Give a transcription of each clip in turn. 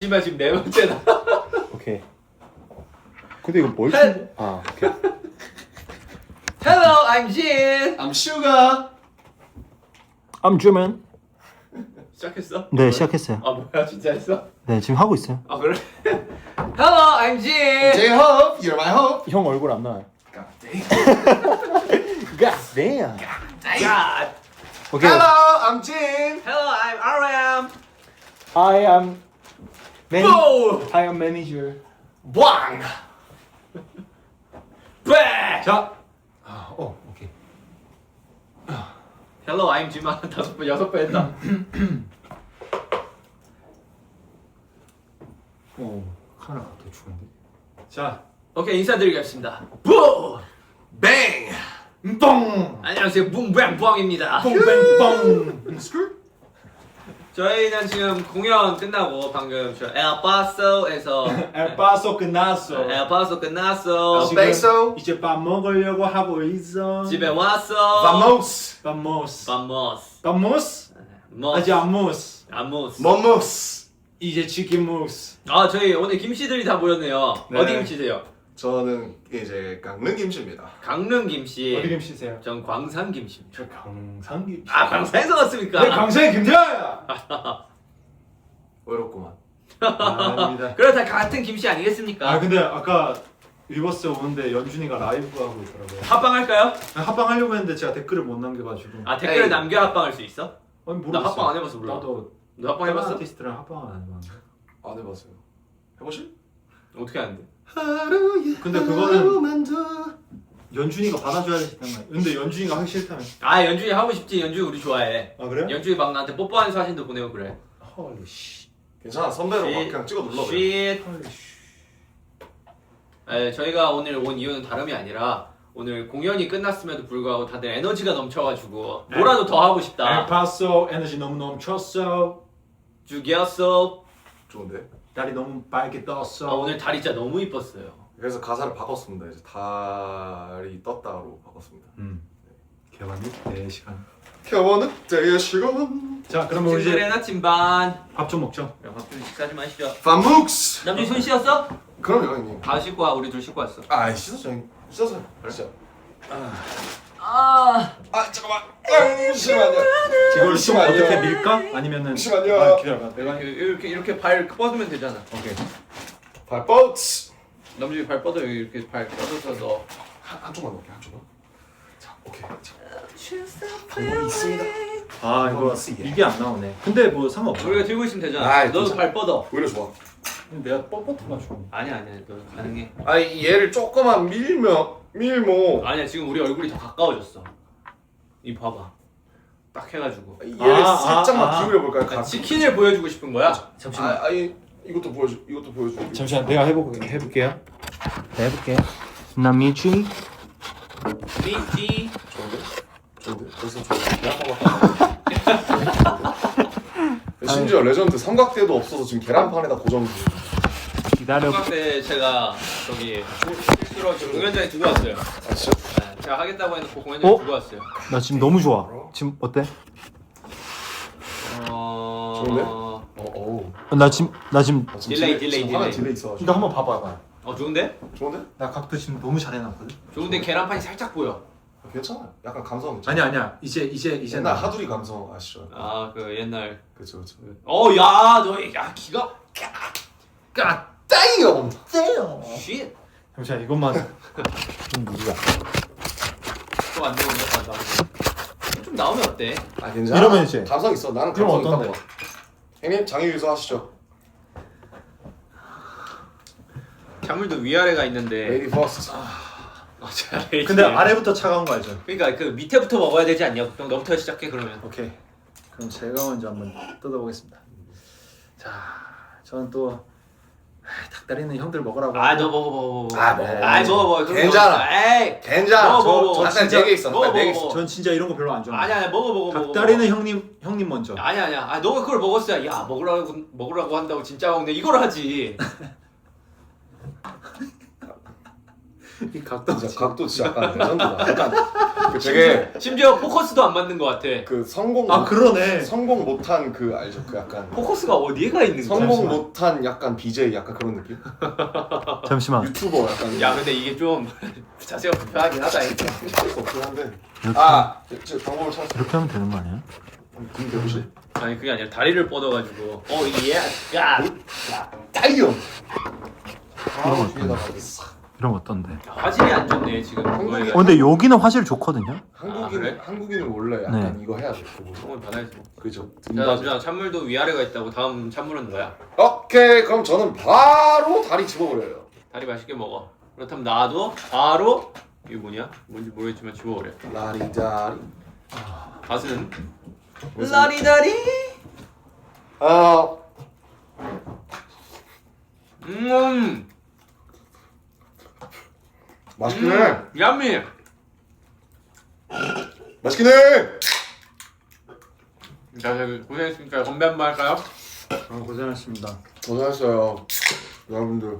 하지만 지금 네 번째다. 오케이. 근데 이거 뭘? 아, 오케이. Hello, I'm Jin. I'm Sugar. I'm German. 시작했어? 네, 시작했어요. 아 뭐야 진짜 했어? 네, 지금 하고 있어요. 아 그래? Hello, I'm Jin. J-Hope, you're my hope. 형 얼굴 안 나와요. God damn. God damn. God. 오케이. Hello, I'm Jin. Hello, I'm RM. I am Boom. I am manager. Bang. Bang. 자. 오케이. Hello, I'm Jin. 다섯 번 여섯 번 했다. 카메라 더 죽은데. 자. 오케이 인사드리겠습니다. 부. Bang. 뻥. 안녕하세요, 붕뱅뻥입니다. 뻥뻥뻥. 저희는 지금 공연 끝나고 방금 저 엘파소에서 엘파소 끝났어. 엘파소 끝났어. El Beso. 이제 밥 먹으려고 하고 있어. 집에 왔어. Vamos. Vamos. Vamos. Vamos. Mos. 아직 안 모스. 아모스. Momos. 이제 치킨 모스. 아 저희 오늘 김씨들이 다 모였네요. 네. 어디 김씨세요? 저는 이제 강릉 김치입니다. 강릉 김씨. 어디 김씨세요? 전 광산 김씨입니다. 저 강상 김씨. 아 광산에서 왔습니까? 네, 강상의 김자야. 어렵구만. 아닙니다. 그래 다 같은 김씨 아니겠습니까? 아 근데 아까 리버스 오는데 연준이가 라이브 하고 있더라고요. 합방할까요? 합방 하려고 했는데 제가 댓글을 못 남겨가지고. 아 댓글 에이. 남겨 합방할 수 있어? 아니 모르겠어. 나 합방 안 해봐서 몰라. 나도 너 합방 해봤어? 아티스트랑 합방 안 해봤는데. 안 해봤어요. 해보실? 어떻게 하는데? 하루에 근데 그거는 하루만 더. 연준이가 받아줘야 된단 말이야. 근데 연준이가 하기 싫다면. 아 연준이 하고 싶지. 연준이 우리 좋아해. 아 그래요? 연준이 막 나한테 뽀뽀하는 사진도 보내고 그래. 헐리 씨. 괜찮아, 선배로 막 쉿. 그냥 찍어 눌러. 그래. 쉿. 헐리 씨. 저희가 오늘 온 이유는 다름이 아니라 오늘 공연이 끝났음에도 불구하고 다들 에너지가 넘쳐가지고 뭐라도 더 하고 싶다. 엘파소 에너지 너무 넘쳤어. 죽였어. 좋은데. 달이 너무 빨개 떴어. 아, 오늘 달이 진짜 너무 이뻤어요. 그래서 가사를 바꿨습니다. 이제 달이 떴다로 바꿨습니다. 개반 4시간. 겨워 늑대의 시간. 자 그러면 우리 친구들의 이제 나침반. 밥 좀 먹죠. 밥좀 식사 좀 하시죠. Vamos. 남준이 손 씻었어? 그럼요, 형님. 다 씻고 와. 우리 둘 씻고 왔어. 아, 씻었죠, 형님. 씻었어요. 진짜. 아. 아, 잠깐만. 잠시만요. 이걸 좀 잠시만요. 어떻게 밀까? 아니면은 잠시만요. 아, 기다려봐. 내가 이렇게 발 뻗으면 되잖아. 오케이. 발뻗스. 남준이 발 뻗어. 여기 이렇게 발 뻗어서 너. 한쪽만 넣을게, 한쪽만. 자, 오케이. 자. 방법이 있습니다. 아 이거 이게 안 나오네. 근데 뭐 상관없어. 우리가 들고 있으면 되잖아. 아이, 너도 괜찮아. 발 뻗어. 오히려 좋아. 내가 뻣뻣해가지고. 아니야. 너 가능해. 아니, 얘를 조금만 밀모. 아니야 지금 우리 얼굴이 더 가까워졌어. 이 봐봐. 딱 해가지고. 얘를 살짝만 기울여 볼까요? 그러니까 치킨을 보여주고 싶은 거야. 잠시만. 아니, 이것도 보여줘. 잠시만 내가 해볼게요. 네, 해볼게요. 남이지. 미지. 좋은데? 벌써 좋은데? 심지어 레전드 삼각대도 없어서 지금 계란판에다 고정. 기다려. 중학 때 제가 저기 실수로 저 공연장에 두고 왔어요. 아, 진짜? 네, 제가 하겠다고 해놓고 공연장에 어? 두고 왔어요. 나 지금 너무 좋아. 지금 어때? 좋은데? 나 지금 아, 지금 딜레이. 화면 딜레이 있어가지고. 이거 한번 봐봐봐. 좋은데? 좋은데? 나 각도 지금 너무 잘 해놨거든. 좋은데 계란판이 살짝 보여. 아, 괜찮아. 약간 감성 괜찮아. 아니야. 이제 옛날 하두리 감성 아시죠? 아 그 옛날. 그쵸. 야 기가. 땡이요. 쉿. 잠시만 이것만 좀 누르자. 또안 되는데 좀 나오면 어때? 아, 괜찮아. 이러면 이제. 감성 있어. 나는 그럼 감성 어떤데? 있다고 봐. 형님 장유 유서 하시죠. 작물도 위아래가 있는데. 레이디 퍼스트. 잘해. 근데 아래부터 차가운 거 알죠? 그러니까 그 밑에부터 먹어야 되지 않냐? 보통 너부터 시작해 그러면. 오케이. 그럼 제가 먼저 한번 뜯어보겠습니다. 자, 저는 또 닭다리는 형들 먹으라고. 너 먹어. 아, 먹어. 아이 먹어. 그럼 괜찮아. 먹어. 에이. 괜찮아. 먹어. 아까 4개 있어. 먹어, 4개 먹어. 있어. 전 진짜 이런 거 별로 안 좋아해요. 아니야 먹어. 닭다리는 형님 먼저. 아니야. 너가 그걸 먹었어야. 야 먹으라고 한다고 진짜 먹는데 이걸 하지. 이 각도 진짜 각도 진짜 약간 레전드다. 약간 그 되게 심지어 포커스도 안 맞는 것 같아. 그 성공 아 그러네. 성공 못한 그 알죠? 그 약간 포커스가 어디에 가 있는 거야? 성공 잠시만. 못한 약간 BJ 약간 그런 느낌? 잠시만. 유튜버 약간 야 근데 이게 좀 자세가 불편하긴 하다. 이게. 없긴 한데. 이렇게, 제 방법을 찾았어. 이렇게 하면 되는 거 아니야? 근데 혹시 아니 그게 아니라 다리를 뻗어가지고 예. 야. 타이어. 이런 뒤에다가 어떤데? 이런 거 어떤데? 화질이 안 좋네 지금. 한국이- 그거에 근데 여기는 화질 좋거든요. 한국인 그래? 한국인은 원래 약간 네. 이거 해야 돼. 그거. 성을 받아야지. 그죠? 자 남자 찬물도 위아래가 있다고. 다음 찬물은 뭐야? 오케이 그럼 저는 바로 다리 집어버려요. 다리 맛있게 먹어. 그렇다면 나도 바로 이거 뭐냐? 뭔지 모르겠지만 집어버려. 라리다리. 가수는 무슨- 라리다리. 아 맛있긴 해. 야미. 맛있긴 해. 자 고생했으니까 건배 한번 할까요? 고생하셨습니다. 고생했어요 여러분들.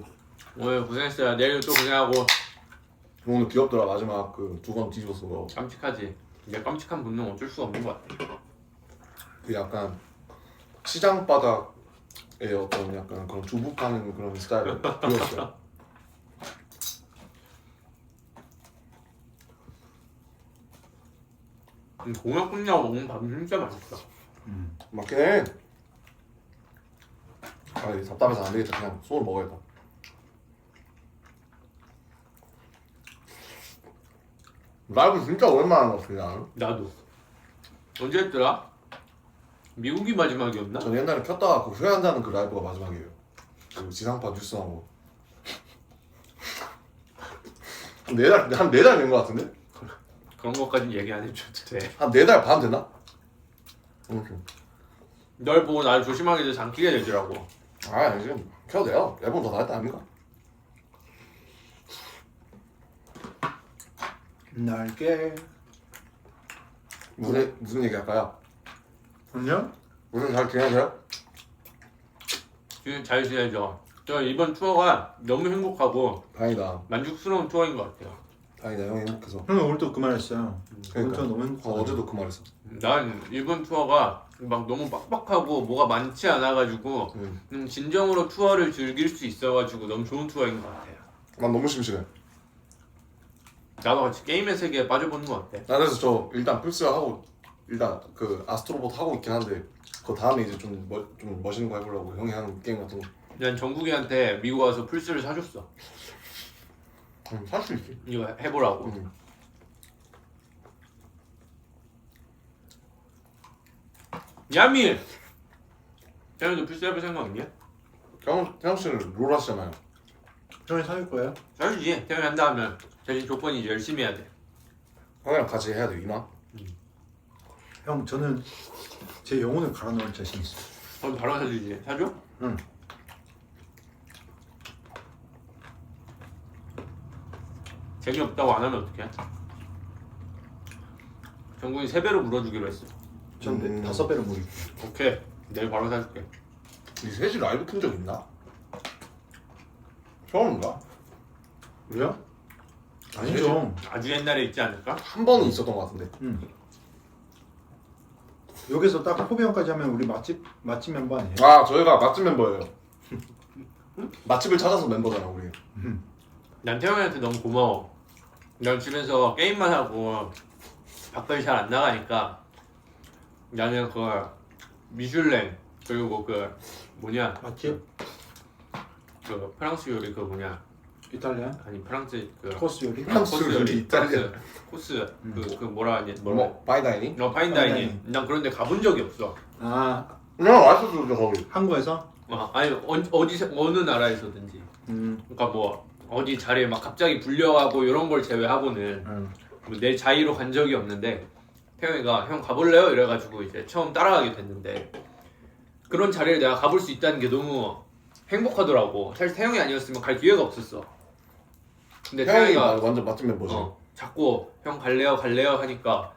오늘 고생했어요. 내일 또 고생하고. 오늘 귀엽더라 마지막 그 두 번 뒤집어서 거. 깜찍하지. 내 깜찍한 본능 어쩔 수 없는 것 같아. 그 약간 시장 바닥에 어떤 약간 그런 두부 파는 그런 스타일을 보였어요. 공약 끝나고 먹는 밥이 진짜 맛있어. 맞긴 해. 아 이게 답답해서 안 되겠다. 그냥 소를 먹어야겠다. 라이브 진짜 오랜만에 한 것 같아 나는. 나도. 언제 했더라? 미국이 마지막이었나? 전 옛날에 켰다가 그 후회한다는 그 라이브가 마지막이에요. 그 지상파 뉴스 나오고. 한 4달 된 것 같은데? 그런 것까지 얘기 안 해줘도 돼. 한 4달 반 됐나? 아무튼. 널 보고 나를 조심하게 돼서 안 끼게 되더라고. 아 지금 켜도 돼요. 앨범 더 나왔다 아닙니까? 날개. 무슨 얘기 할까요? 안녕? 무슨 잘 지내세요? 지금 잘 지내죠. 저 이번 투어가 너무 행복하고 다행이다. 만족스러운 투어인 것 같아요. 다행이다 형이 행복해서. 형은 오늘 또 그 말했어요. 그러니까. 오늘 너무 행복하다. 어제도 그 말했어. 난 이번 투어가 막 너무 빡빡하고 뭐가 많지 않아가지고 진정으로 투어를 즐길 수 있어가지고 너무 좋은 투어인 것 같아요. 난 너무 심심해. 나도 같이 게임의 세계에 빠져보는 것 같아. 나 그래서 저 일단 플스 하고 일단 그 아스트로봇 하고 있긴 한데 그 다음에 이제 좀 멋있는 거 해보려고 형이 하는 게임 같은 거. 난 정국이한테 미국 와서 플스를 사줬어. 살 수 있지. 이거 해보라고. 야미! 태현이도 플스 해볼 생각 있냐? 태영 씨는 롤 하시잖아요. 형이 사줄 거예요? 사주지. 태현이 한다 하면 대신 조건이 이제 열심히 해야 돼. 형이랑 같이 해야 돼 이나. 형 저는 제 영혼을 갈아 넣을 자신 있어요. 그럼 바로 사주지. 사줘? 응. 재미없다고 안 하면 어떡해? 정국이 3배로 물어주기로 했어. 전 5배로 무리. 오케이. 내일 바로 사줄게. 이 셋이 라이브 킨 적 있나? 처음인가? 그래요? 아니죠. 아주 옛날에 있지 않을까? 한 번은 있었던 것 같은데. 응. 여기서 딱 호비 형까지 하면 우리 맛집 멤버 아니에요? 아 저희가 맛집 멤버예요. 맛집을 찾아서 멤버잖아 우리. 난 태영이한테 너무 고마워. 난 집에서 게임만 하고 밖을 잘 안 나가니까 나는 그 미슐랭 그리고 그 뭐냐 맛집? 그 프랑스 요리 그 뭐냐 이탈리안? 아니 프랑스 그 코스 요리? 프랑스 요리, 이탈리안. 코스 그 뭐라 하니 뭐 파이다이닝? 파인다이닝. 난 그런데 가본 적이 없어. 아 그냥 맛있었어 거기. 한국에서? 아니 어디 어느 나라에서든지. 그러니까 뭐 어디 자리에 막 갑자기 불려가고 이런 걸 제외하고는 뭐내 자의로 간 적이 없는데 태영이가 형 가볼래요? 이래가지고 이제 처음 따라가게 됐는데 그런 자리를 내가 가볼 수 있다는 게 너무 행복하더라고. 사실 태영이 아니었으면 갈 기회가 없었어. 근데 태영이 태영이가 완전 맛집 멤버지. 자꾸 형 갈래요 하니까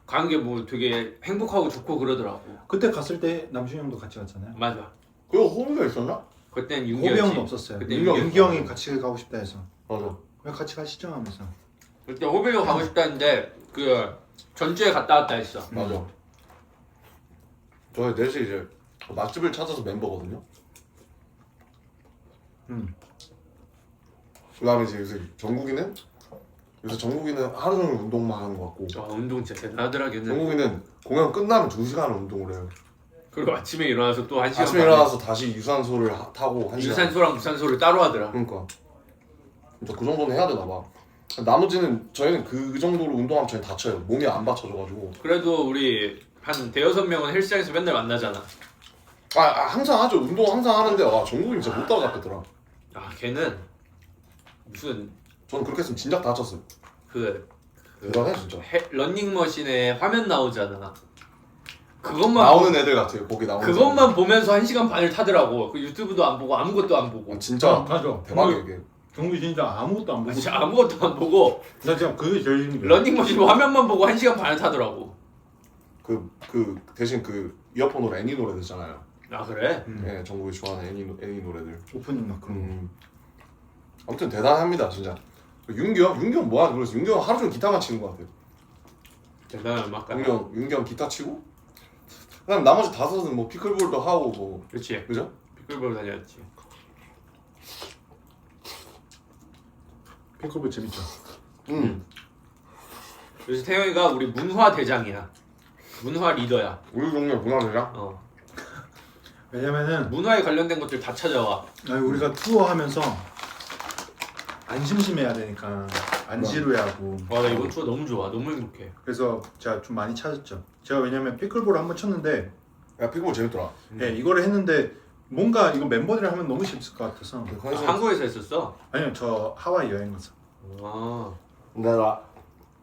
가는 게 뭐 되게 행복하고 좋고 그러더라고. 그때 갔을 때 남준 형도 같이 갔잖아요. 맞아. 그거 호비가 있었나? 그땐 호비 윤기였지. 형은 없었어요. 그때 윤기 윤기 형이 같이 가고 싶다 해서. 맞아. 왜 같이 가시죠 하면서. 그때 호빌로 가고 싶다는데 그 전주에 갔다 왔다 했어. 맞아. 저희 넷이 이제 맛집을 찾아서 멤버거든요. 그다음에 이제 요새 정국이는 하루 종일 운동만 하는 것 같고 와 운동 진짜 대단하더라 걔는. 정국이는 공연 끝나면 2시간 운동을 해요. 그리고 아침에 일어나서 또 1시간 아침에 일어나서 다시 유산소를 타고 1시간. 유산소랑 무산소를 따로 하더라. 그러니까 진짜 그 정도는 해야 되나 봐. 나머지는 저희는 그 정도로 운동하면 저희 다쳐요. 몸이 안 받쳐줘가지고. 그래도 우리 한 대여섯 명은 헬스장에서 맨날 만나잖아. 항상 하죠. 운동 항상 하는데 정국이 진짜 못 따라잡겠더라. 걔는 무슨 저는 그렇게 했으면 진작 다쳤어요. 대단해 진짜. 런닝머신에 화면 나오잖아. 그것만 나오는 애들 같아요. 거기 나오는 그것만 보면서 1시간 반을 타더라고. 그 유튜브도 안 보고 아무것도 안 보고. 진짜 맞아. 대박이에요 이게. 정국이 진짜 아무것도 안 보고. 진짜 아무것도 안 보고 나 진짜 그게 제일 힘들어. 런닝머신 화면만 보고 1시간 반을 타더라고. 그 대신 그 이어폰으로 애니 노래 듣잖아요. 아 그래? 네, 정국이 좋아하는 애니 노래들. 오프닝 막 그런 거. 아무튼 대단합니다 진짜. 윤기 형 뭐하는 그래서 윤기 형 하루 종일 기타만 치는 것 같아요. 대단한 음악가. 윤기 형 기타 치고 그다음 나머지 5은 뭐 피클볼도 하고 뭐 그렇지. 그죠? 피클볼 다녔지. 피클볼 재밌죠. 그래서 태영이가 우리 문화 대장이야. 문화 리더야. 우리 동네 문화재랑 왜냐면은 문화에 관련된 것들 다 찾아와. 우리가 투어하면서 안 심심해야 되니까 안 지루해하고. 와 나 이번 투어 너무 좋아. 너무 행복해. 그래서 제가 좀 많이 찾았죠. 제가 왜냐면 피클볼을 한번 쳤는데 야 피클볼 재밌더라. 네, 이거를 했는데 뭔가 이거 멤버들이랑 하면 너무 재밌을 것 같아서. 한국에서 했었어? 아니요, 저 하와이 여행 가서. 아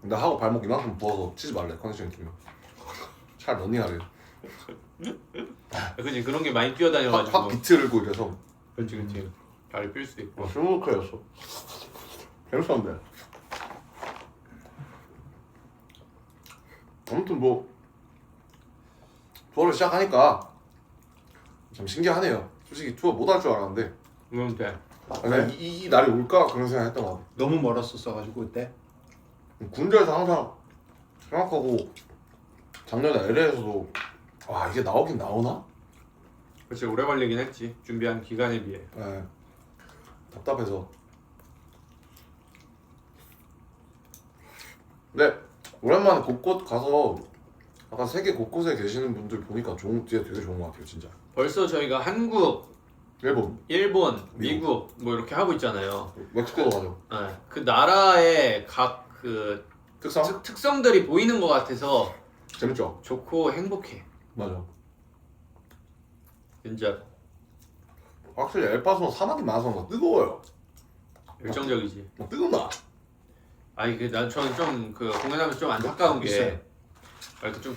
나 하고 발목 이만큼 부어서 치지 말래 컨디션이 뛰면. 잘 러닝하래. 그치 그런 게 많이 확 뛰어다녀가지고. 비틀고 이래서. 그치. 다리 필 수도 있고. 스무크였어. 재밌었는데. 아무튼 뭐 투어를 시작하니까 참 신기하네요. 솔직히 투어 못 할 줄 알았는데 그런데 그냥 이 날이 올까 그런 생각 했던 것 같아. 너무 멀었었어가지고 그때. 군대에서 항상 생각하고 작년에 LA에서도 이게 나오긴 나오나? 그치 오래 걸리긴 했지. 준비한 기간에 비해. 네. 답답해서. 네 오랜만에 곳곳 가서 아까 세계 곳곳에 계시는 분들 보니까 진짜 되게 좋은 것 같아요 진짜. 벌써 저희가 한국, 일본, 미국 뭐 이렇게 하고 있잖아요. 멕시코도 가죠. 네. 그 나라의 각 그 특성들이 보이는 것 같아서 재밌죠? 좋고 행복해. 맞아. 진짜 확실히 엘파소는 사막이 많아서 막 뜨거워요. 열정적이지. 막 뜨겁나? 아니 저는 좀 그 공연하면서 좀 안타까운 게 있어요. 이렇게 좀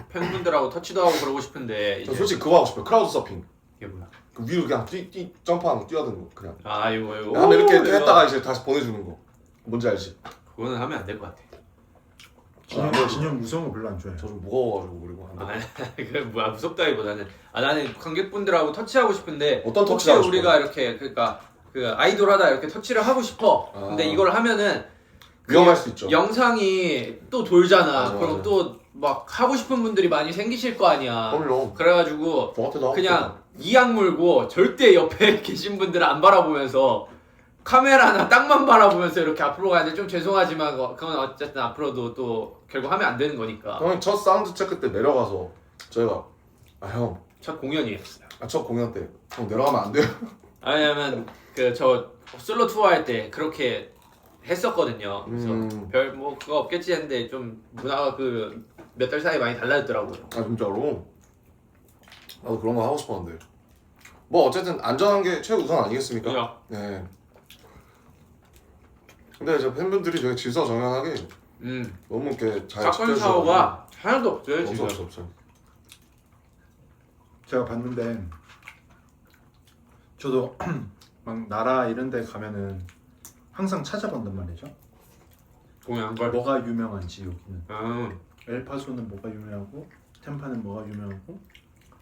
팬분들하고 터치도 하고 그러고 싶은데 저 솔직히 그거 하고 싶어요. 크라우드 서핑. 이게 뭐야? 그 위로 그냥 점프하는 거 뛰어드는 거 그냥. 이거 하면 이렇게 이거. 했다가 이제 다시 보내주는 거. 뭔지 알지? 그거는 하면 안 될 것 같아. 진영 무서운 거 별로 안 좋아해요. 저 좀 무거워가지고 그리고 안 돼. 그 뭐야 무섭다기보다는 나는 관객분들하고 터치하고 싶은데 어떤 혹시 터치를 하고 우리가 이렇게 그러니까 그 아이돌 하다 이렇게 터치를 하고 싶어. 근데 이걸 하면은 위험할 수 있죠. 영상이 또 돌잖아. 맞아, 그럼 맞아. 또 막 하고 싶은 분들이 많이 생기실 거 아니야. 그럼요. 그래가지고 저 같아도 하고 그냥 이악 물고 절대 옆에 계신 분들은 안 바라보면서 카메라나 땅만 바라보면서 이렇게 앞으로 가는데 좀 죄송하지만 그건 어쨌든 앞으로도 또 결국 하면 안 되는 거니까. 형이 첫 사운드 체크 때 내려가서 저희가 형, 첫 공연이었어요. 첫 공연 때 형 내려가면 안 돼요. 왜냐면 그 저 솔로 투어 할 때 그렇게 했었거든요. 그래서 별 뭐 그거 없겠지 했는데 좀 문화가 그 몇 달 사이 많이 달라졌더라고요. 진짜로? 나도 그런 거 하고 싶었는데 뭐 어쨌든 안전한 게 최우선 아니겠습니까? 그죠? 네. 근데 이제 팬분들이 되게 질서정연하게 너무 이렇게 잘 사건 사고가 하나도 없어요 지금. 없어. 제가 봤는데 저도 막 나라 이런 데 가면은 항상 찾아본단 말이죠. 공연 걸. 뭐가 유명한지 여기는. 엘파소는 뭐가 유명하고 템파는 뭐가 유명하고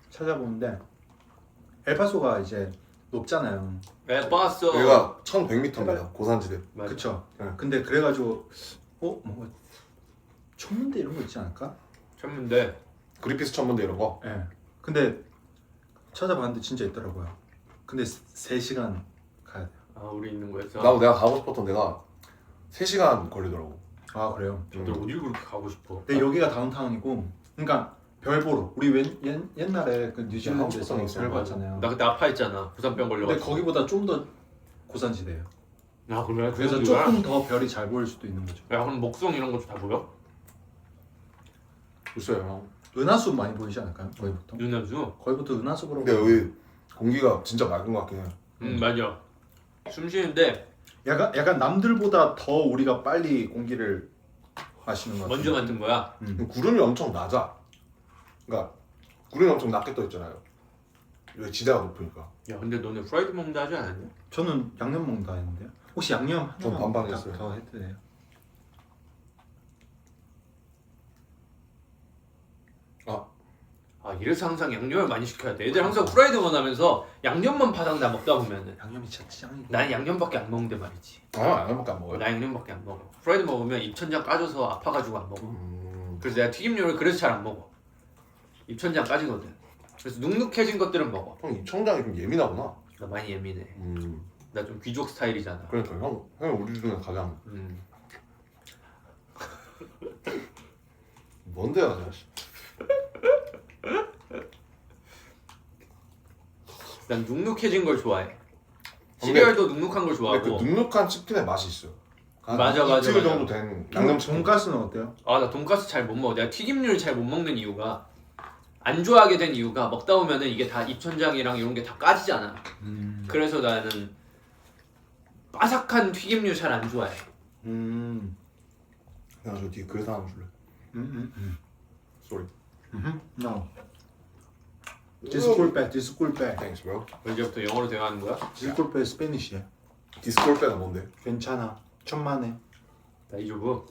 찾아보는데 엘파소가 이제 높잖아요. 왜 봤어? 여기가 1100m입니다. 고산지대. 맞아. 그쵸? 네. 근데 그래가지고 뭔가 천문대 이런 거 있지 않을까? 천문대. 그리피스 천문대 이런 거. 예. 근데 찾아봤는데 진짜 있더라고요. 근데 3시간 가야 돼요. 아 우리 있는 거였어. 나도 내가 가고 싶었던 데가 3시간 걸리더라고. 아 그래요? 근데 어딜 그렇게 가고 싶어? 근데 여기가 다운타운이고, 그러니까 별 보러 우리 옛날에 그 뉴질랜드에서 하고 싶었던 별 게 있어. 봤잖아요. 나 그때 아파했잖아. 부산병 근데 걸려가지고. 거기보다 좀 더 고산지대예요. 아 그래? 그래서 조금 더 별이 잘 보일 수도 있는 거죠. 야 그럼 목성 이런 거 다 보여? 글쎄요. 은하수 많이 보이지 않을까요? 거기부터? 윤남수? 거기부터 은하수 보러. 근데 여기 공기가 진짜 맑은 것 같긴 해. 맞아. 숨 쉬는데 약간 남들보다 더 우리가 빨리 공기를 마시는 것 같아요. 먼저 만든 거야. 구름이 엄청 낮아. 그러니까 구름이 엄청 낮게 떠 있잖아요. 여기 지대가 높으니까. 야 근데 너네 프라이드 먹는다 하지 않았냐? 저는 양념 먹는다 했는데요. 혹시 양념 전 하나만 반반 딱 했어요. 더 해도 돼요? 아 이래서 항상 양념을 많이 시켜야 돼. 애들 항상 프라이드 원하면서 양념만 바닥 나 먹다 보면은 양념이 진짜 짱이고. 난 양념밖에 안 먹는데 말이지. 안 해먹게 안 먹어요. 나 양념밖에 안 먹어. 프라이드 먹으면 입천장 까져서 아파가지고 안 먹어. 음, 그래서 내가 튀김류를 그래서 잘 안 먹어. 입천장 까지거든. 그래서 눅눅해진 것들은 먹어. 형 입천장이 좀 예민하구나. 나 많이 예민해. 음, 나 좀 귀족 스타일이잖아. 그러니까 형 우리 중에 가장 뭔데 아니야? 난 눅눅해진 걸 좋아해. 시리얼도 눅눅한 걸 근데 그 좋아하고. 눅눅한 치킨의 맛이 있어요. 한 맞아, 맞아, 이틀 맞아. 정도 된 양념 치킨. 돈가스는 어때요? 아 나 돈가스 잘 못 먹어. 내가 튀김류를 잘 못 먹는 이유가 안 좋아하게 된 이유가 먹다 보면은 이게 다 입천장이랑 이런 게 다 까지잖아. 그래서 나는 바삭한 튀김류 잘 안 좋아해. 야, 저 뒤에 그 사람 줄래? 쏘리. No. Disculpe, disculpe. Thanks, bro. 이제부터 영어로 대화하는 거야? disculpe 스페니쉬야. 디스콜페가 뭔데? 괜찮아. 천만에. 나 이조부.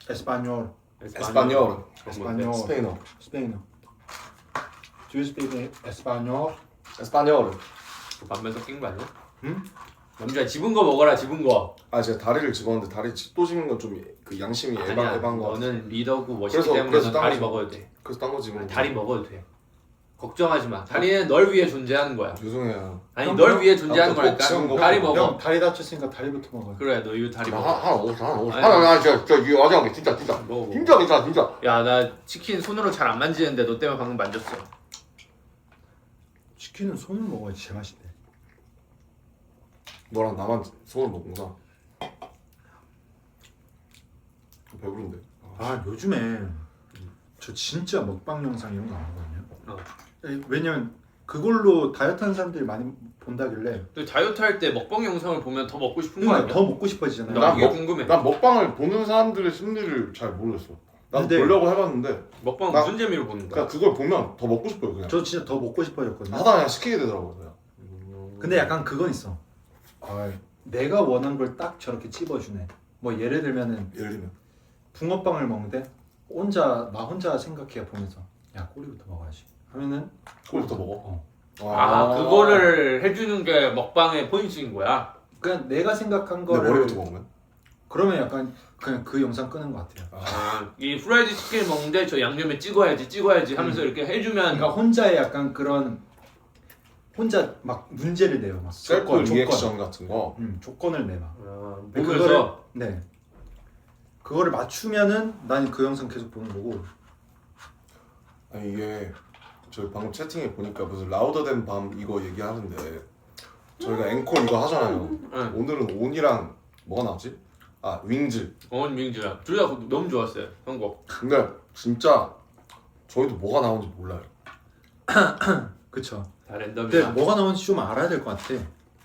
에스파뇰. 에스파뇰. 에스파뇰. 스페인어. 스페인어. Do you speak 에스파뇰? 에스파뇰. 그 반면 섞인 거 아니야? 응? 남주야 집은 거 먹어라 집은 거. 아 제가 다리를 집었는데 다리 또 집는 건 좀 그 양심이 아니야 에반 거. 너는 리더고 멋있기 그래서- 때문에 그래서 넌 다리 따라서- 먹어도 돼. 그래서 딴 거 집은. 다리 먹어도 돼. 걱정하지 마. 다리는 널 위해 존재하는 거야. 죄송해요. 아니 형, 널 형, 위해 존재하는 나부터 꼭 지은 거니까 거 다리 먹어. 먹어. 형 다리 다쳤으니까 다리부터 먹어요. 그래 너 이거 다리 먹어. 하나 먹어. 아니, 하나 진짜 이거 어제 진짜 먹어. 진짜 괜찮아 진짜. 야 나 치킨 손으로 잘 안 만지는데 너 때문에 방금 만졌어. 치킨은 손으로 먹어야지 제맛인데. 너랑 나만 손을 먹는구나. 배부른데. 아 요즘에 저 진짜 먹방 영상 이런 거 안 보거든요. 왜냐면 그걸로 다이어트 하는 사람들이 많이 본다길래 또 다이어트 할 때 먹방 영상을 보면 더 먹고 싶은 거 그러니까 아니야? 더 먹고 싶어지잖아요. 나 난 이게 먹- 궁금해. 난 먹방을 보는 사람들의 심리를 잘 모르겠어. 난 근데- 보려고 해봤는데 먹방 나- 무슨 재미로 보는 거야? 그냥 그걸 보면 더 먹고 싶어요 그냥. 저 진짜 더 먹고 싶어졌거든요. 하다 그냥 시키게 되더라고요. 그냥. 근데 약간 그건 있어. 내가 원하는 걸 딱 저렇게 찝어주네. 뭐 예를 들면은 예를 들면 붕어빵을 먹는데 나 혼자 생각해 보면서 야 꼬리부터 먹어야지 하면은 그걸부터 먹어. 아 그거를 해주는 게 먹방의 포인트인 거야? 그냥 내가 생각한 내 거를 머리부터 먹으면. 그러면 약간 그냥 그 영상 끄는 것 같아요. 이 프라이드 치킨 먹는데 저 양념에 찍어야지 하면서 이렇게 해주면 그러니까 혼자의 약간 그런 혼자 막 문제를 내요. 막 셀프 리액션 같은 거. 조건을 내봐. 그래서 네. 그거를 맞추면은 난 그 영상 계속 보는 거고. 아니 이게 저 방금 채팅에 보니까 무슨 라우더 된 밤 이거 얘기하는데 저희가 앵콜 이거 하잖아요. 응. 오늘은 온이랑 뭐가 나왔지? 아 윙즈. 민주야 둘 다 너무 좋았어요 선곡. 근데 진짜 저희도 뭐가 나오는지 몰라요. 그쵸. 다 근데 랜덤이야. 뭐가 나오는지 좀 알아야 될 것 같아.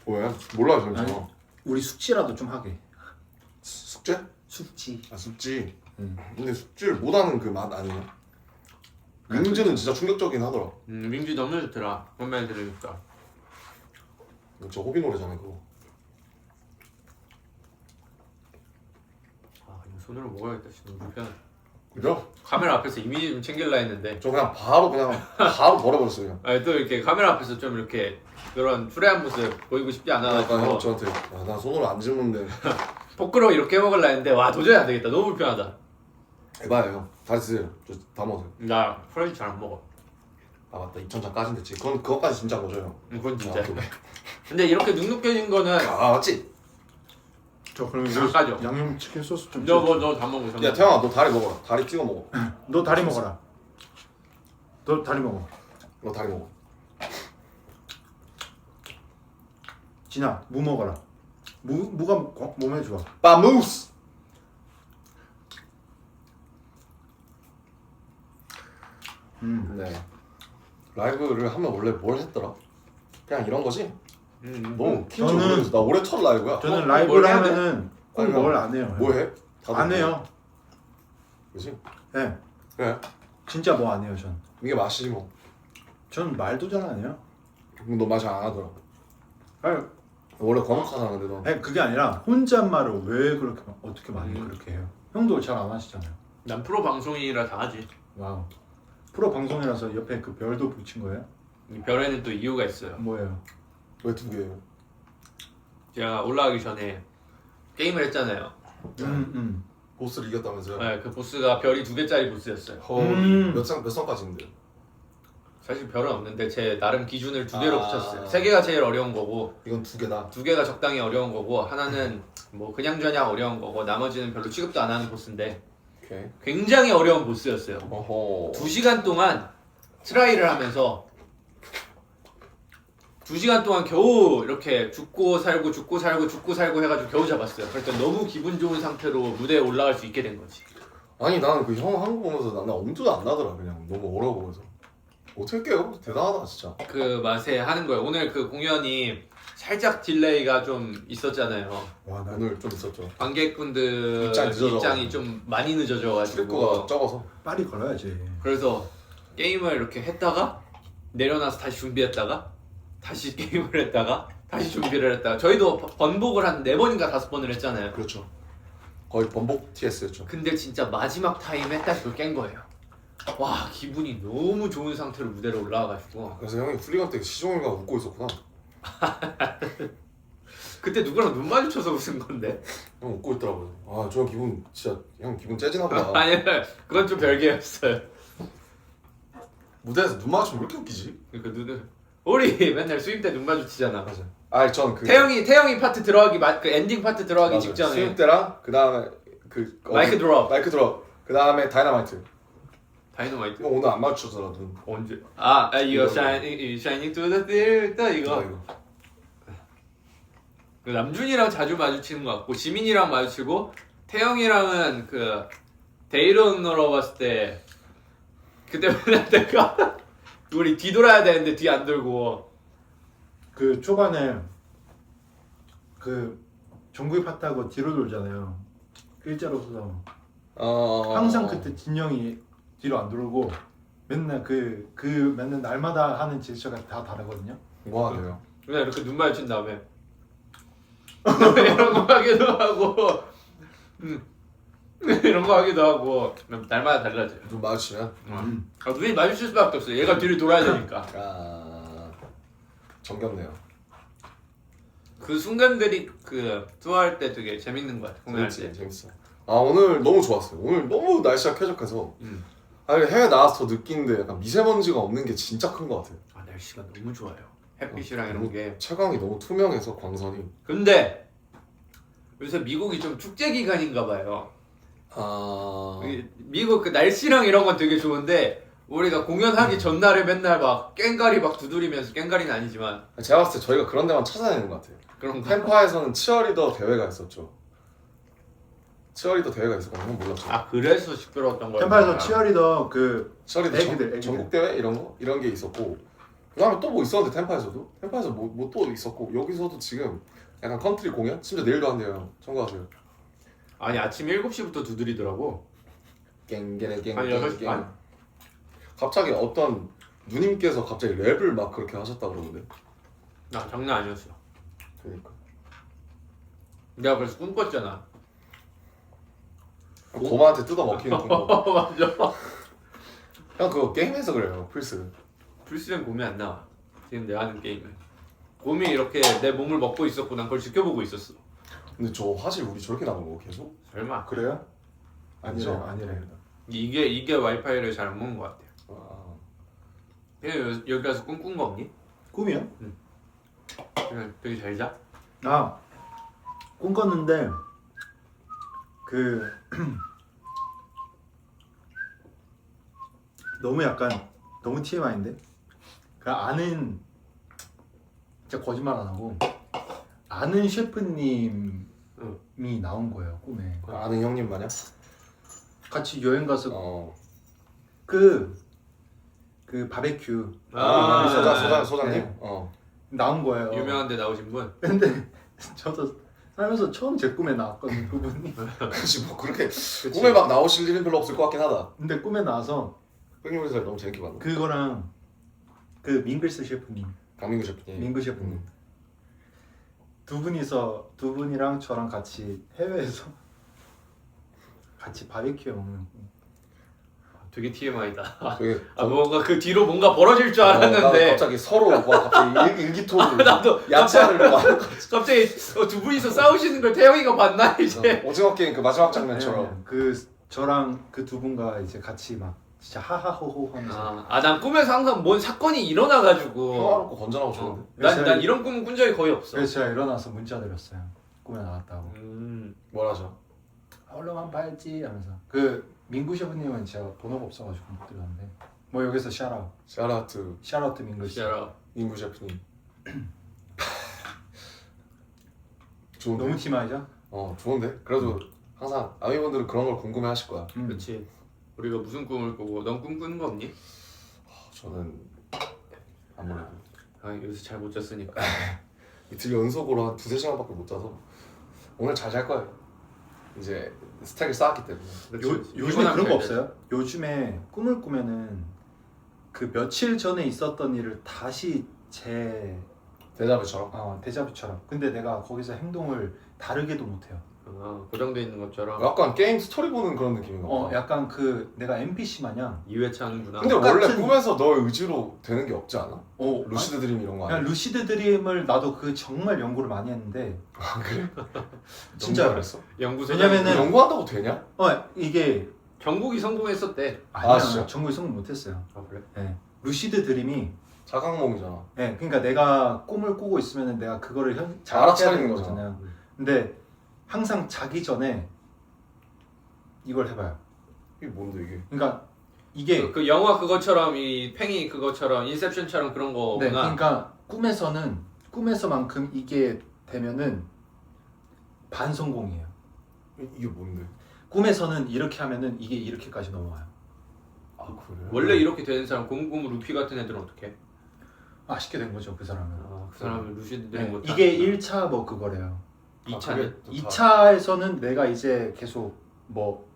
뭐야? 몰라요 진짜. 아니. 우리 숙지라도 좀 하게. 숙제? 숙지. 아 숙지. 응. 근데 숙지를 못하는 그 맛 아니냐? 윙즈는 진짜 충격적이긴 하더라. 민주 너무 좋더라. 그런 들으니까. 저 호비 노래잖아요 그거. 아 이거 손으로 먹어야겠다. 진짜 너무 불편해. 그죠? 카메라 앞에서 이미지 좀 챙길라 했는데 저 그냥 바로 버려버렸어요. 그냥. 아니, 또 이렇게 카메라 앞에서 좀 이렇게 그런 추레한 모습 보이고 싶지 약간 형 않아가지고 저한테 나 손으로 안 짚는데 포크로 이렇게 해먹으려 했는데 와 도저히 안 되겠다. 너무 불편하다. 해봐요 형. 다시 드세요. 저 다 먹어요. 나 프라이드 잘 안 먹어. 아 맞다 2,000잔까지 됐지. 그거까지 진짜 거죠 형. 그건 진짜. 아, 오케이. 근데 이렇게 눅눅해진 거는 아 맞지? 저 그러면 잠깐요. 양념 치킨 소스 좀. 너 다 먹어. 야 태영아 너 다리 먹어라. 다리 찍어 먹어. 너 다리 먹어라. 너 다리 먹어. 너 다리 먹어. 진아 무 먹어라. 무가 몸에 좋아. 빠무스. 네. 라이브를 하면 원래 뭘 했더라? 그냥 이런 거지? 너무 긴줄 저는- 모르겠어. 나 올해 첫 라이브야. 저는 뭘 라이브를 해야 돼? 하면은 꼭 아니, 뭘 안 해요. 뭐 해? 다들 안 뭐 해요. 그지? 네. 그래. 진짜 뭐 안 해요 전. 이게 맛이지 뭐. 전 말도 잘 안 해요. 그럼 너 맛이 안 하더라. 아니, 원래 거룩하잖아 근데 너. 아니 그게 아니라 혼잣말을 왜 그렇게 어떻게 많이 그렇게 해요? 형도 잘 안 하시잖아요. 난 프로 방송이라 다 하지. 와우. 프로 방송이라서 옆에 그 별도 붙인 거예요? 이 별에는 또 이유가 있어요. 뭐예요? 왜 두 개예요? 제가 올라가기 전에 게임을 했잖아요. 보스를 이겼다면서요? 네, 그 보스가 별이 2개짜리 보스였어요. 헐. 몇 성까지 있는데요? 사실 별은 없는데 제 나름 기준을 2개로 아. 붙였어요. 3개가 제일 어려운 거고 이건 2개다. 2개가 적당히 어려운 거고 하나는 뭐 그냥저냥 어려운 거고 나머지는 별로 취급도 안 하는 보스인데 오케이. 굉장히 어려운 보스였어요. 어허. 2시간 동안 트라이를 하면서 2시간 동안 겨우 이렇게 죽고 살고 해가지고 겨우 잡았어요. 그러니까 너무 기분 좋은 상태로 무대에 올라갈 수 있게 된 거지. 아니 나는 그 형 한거 보면서 나는 엄두도 안 나더라 그냥 너무 어려워 보여서. 어떻게 깨요? 대단하다 진짜. 그 맛에 하는 거예요. 오늘 그 공연이 살짝 딜레이가 좀 있었잖아요. 와, 나 오늘 좀 있었죠. 관객분들 입장이 늦어져. 입장이 좀 많이 늦어져가지고 출입구가 적어서. 빨리 걸어야지. 그래서 게임을 이렇게 했다가 내려놔서 다시 준비했다가 다시 게임을 했다가 다시 준비를 했다가 저희도 번복을 한 4번인가 5번을 했잖아요. 그렇죠. 거의 번복 TS였죠. 근데 진짜 마지막 타임에 딱 그걸 깬 거예요. 와 기분이 너무 좋은 상태로 무대로 올라와가지고 그래서 형이 훌리건 때 시종일관 웃고 있었구나. 그때 누구랑 눈 마주쳐서 웃은 건데. 형 웃고 있더라고요. 아 저 기분 진짜 형 기분 째지나 보다. 아니 그건 좀 별개였어요. 무대에서 눈 마주치면 왜 이렇게 웃기지? 그러니까 눈을 우리 맨날 수임 때 눈 마주치잖아. 맞아. 아니 전그 태영이 파트 들어가기 그 엔딩 파트 들어가기 맞아. 직전에 수육 때랑 그 다음에 그 마이크 드롭. 마이크 드롭. 그 다음에 다이너마이트. 다이너마이트. 형 오늘 안 마주쳤잖아 눈. 언제? 이거 Shining to the Theater 이거. 그 남준이랑 자주 마주치는 것 같고 지민이랑 마주치고 태영이랑은 그 데이런으로 봤을 때 그때 맨날 내가 우리 뒤돌아야 되는데 뒤 안 돌고 그 초반에 그 정국이 파트하고 뒤로 돌잖아요. 일자로 서서 항상 그때 진영이 뒤로 안 돌고 맨날 그 맨날 날마다 하는 제스처가 다 다르거든요. 뭐 하네요? 그냥 이렇게 눈 마주친 다음에 이런 거 하기도 하고 이런 거 하기도 하고 날마다 달라져요. 눈 마주치면? 눈이 마주칠 수밖에 없어요. 얘가 뒤를 돌아야 되니까. 아 정겹네요. 그 순간들이 그 투어할 때 되게 재밌는 것 같아. 공연할 때. 재밌어. 아 오늘 너무 좋았어요. 오늘 너무 날씨가 쾌적해서 아니 해외 나와서 더 느끼는데 약간 미세먼지가 없는 게 진짜 큰 것 같아요. 아 날씨가 너무 좋아요. 햇빛이랑 이런 게. 채광이 너무 투명해서 광선이. 근데 요새 미국이 좀 축제 기간인가 봐요. 아 미국 그 날씨랑 이런 건 되게 좋은데 우리가 공연하기 전날에 맨날 막 꽹가리 막 두드리면서 꽹가리는 아니지만 제가 봤을 때 저희가 그런 데만 찾아내는 것 같아요. 그런 거. 템파에서는 치어리더 대회가 있었죠. 치어리더 대회가 있었거든요. 몰랐죠. 아 그래서 시끄러웠던 거예요. 템파에서 치어리더 그 치어리더 애기들. 전국 대회 이런 게 있었고 그다음에 또 뭐 있었는데 템파에서도 뭐 또 있었고 여기서도 지금 약간 컨트리 공연 심지어 내일도 한대요. 참고하세요. 아니 아침 7시부터 두드리더라고. 깽깽깽 한 6시 반? 갑자기 어떤 누님께서 갑자기 랩을 막 그렇게 하셨다 그러는데. 나 장난 아니었어. 그러니까. 내가 그래서 꿈꿨잖아. 곰한테 뜯어 먹히는 곰. 맞아. 형 그거 게임에서 그래요 플스. 불스는 곰이 안 나와. 지금 내가 하는 게임은 곰이 이렇게 내 몸을 먹고 있었고 난 그걸 지켜보고 있었어. 근데 저 화질 우리 저렇게 나온 거 계속? 설마. 그래요? 아니죠. 아니래요. 이게 와이파이를 잘 안 먹는 것 같아. 아, 그냥 여기 가서 꿈꾼 거 없니? 꿈이요? 그냥 되게 잘 자. 아 꿈꿨는데 그 너무 약간 너무 TMI인데 그 아는 진짜 거짓말 안 하고 아는 셰프님이 나온 거예요 꿈에. 아는 형님 마냥? 같이 여행 가서 어. 그 바베큐 소장님? 네. 어. 나온 거예요. 유명한 데 나오신 분. 근데 저도 살면서 처음 제 꿈에 나왔거든요 그분이. 그치 뭐 그렇게 꿈에 막 나오실 일은 별로 없을 것 같긴 하다. 근데 꿈에 나와서 흑룡에서 너무 재밌게 봤네. 그거랑 그 밍글스 셰프님, 강민구 셰프님. 민구 셰프님 두 분이랑 저랑 같이 해외에서 같이 바베큐 먹는. 되게 TMI다. 되게 뭔가 그 뒤로 뭔가 벌어질 줄 알았는데 갑자기 서로 막 갑자기 일기토를 나도 야채를 막 갑자기 두 분이서 싸우시는 걸 태영이가 봤나 이제. 오징어 게임 그 마지막 장면처럼. 그 저랑 그 두 분과 이제 같이 막 진짜 하하호호 하면서. 난 꿈에서 항상 뭔 사건이 일어나가지고 평화롭고 건전하고 좋은데. 난 이런 꿈은 꾼 적이 거의 없어. 그래서 제가 일어나서 문자 드렸어요. 꿈에 나왔다고. 뭐라죠? 얼른 봐야지 하면서. 그 민구 셰프님은 제가 번호가 없어가지고 못 드렸는데 뭐 여기서 샤라웃. 샤라웃 민구 씨. 민구 셰프님. 좋은데? 너무 TMI죠? 좋은데? 그래도 항상 아미분들은 그런 걸 궁금해하실 거야. 그렇지. 우리가 무슨 꿈을 꾸고 넌 꿈 꾸는 거 없니? 저는 아무래도 요새 잘 못 잤으니까. 이틀 연속으로 한 2-3시간밖에 못 자서 오늘 잘 잘 거예요. 이제 스택을 쌓았기 때문에. 요즘에 그런 거 없어요? 요즘에 꿈을 꾸면은 그 며칠 전에 있었던 일을 다시 데자뷰처럼? 데자뷰처럼. 근데 내가 거기서 행동을 다르게도 못해요. 고정돼 있는 것처럼. 약간 게임 스토리 보는 그런 느낌인가 봐. 약간 그 내가 NPC 마냥. 2회차 하는구나. 근데 원래 꿈에서 너의 의지로 되는 게 없지 않아? 어, 루시드 드림 이런 거 아니야? 그냥 루시드 드림을 나도 그 정말 연구를 많이 했는데. 그래? 진짜 그랬어? 왜냐면은 연구한다고 되냐? 이게 정국이 성공했었대. 아니야, 진짜? 정국이 성공 못했어요. 그래? 네. 루시드 드림이. 자각몽이잖아. 네, 그러니까 내가 꿈을 꾸고 있으면은 내가 그거를 알아차리는 거잖아요. 근데 항상 자기 전에 이걸 해봐요. 이게 뭔데 이게? 그러니까 이게 그 영화 그것처럼 이 팽이 그것처럼 인셉션처럼 그런 거구나. 네, 그러니까 꿈에서만큼 이게 되면은 반성공이에요. 이게 뭔데? 꿈에서는 이렇게 하면은 이게 이렇게까지 넘어와요. 아 그래? 원래 이렇게 되는 사람 공공 루피 같은 애들은 어떻게? 쉽게 된 거죠 그 사람은. 그 사람은 루시드들이 네, 못. 이게 1차 뭐 그거래요. 2차는 2차에서는 내가 이제 계속 뭐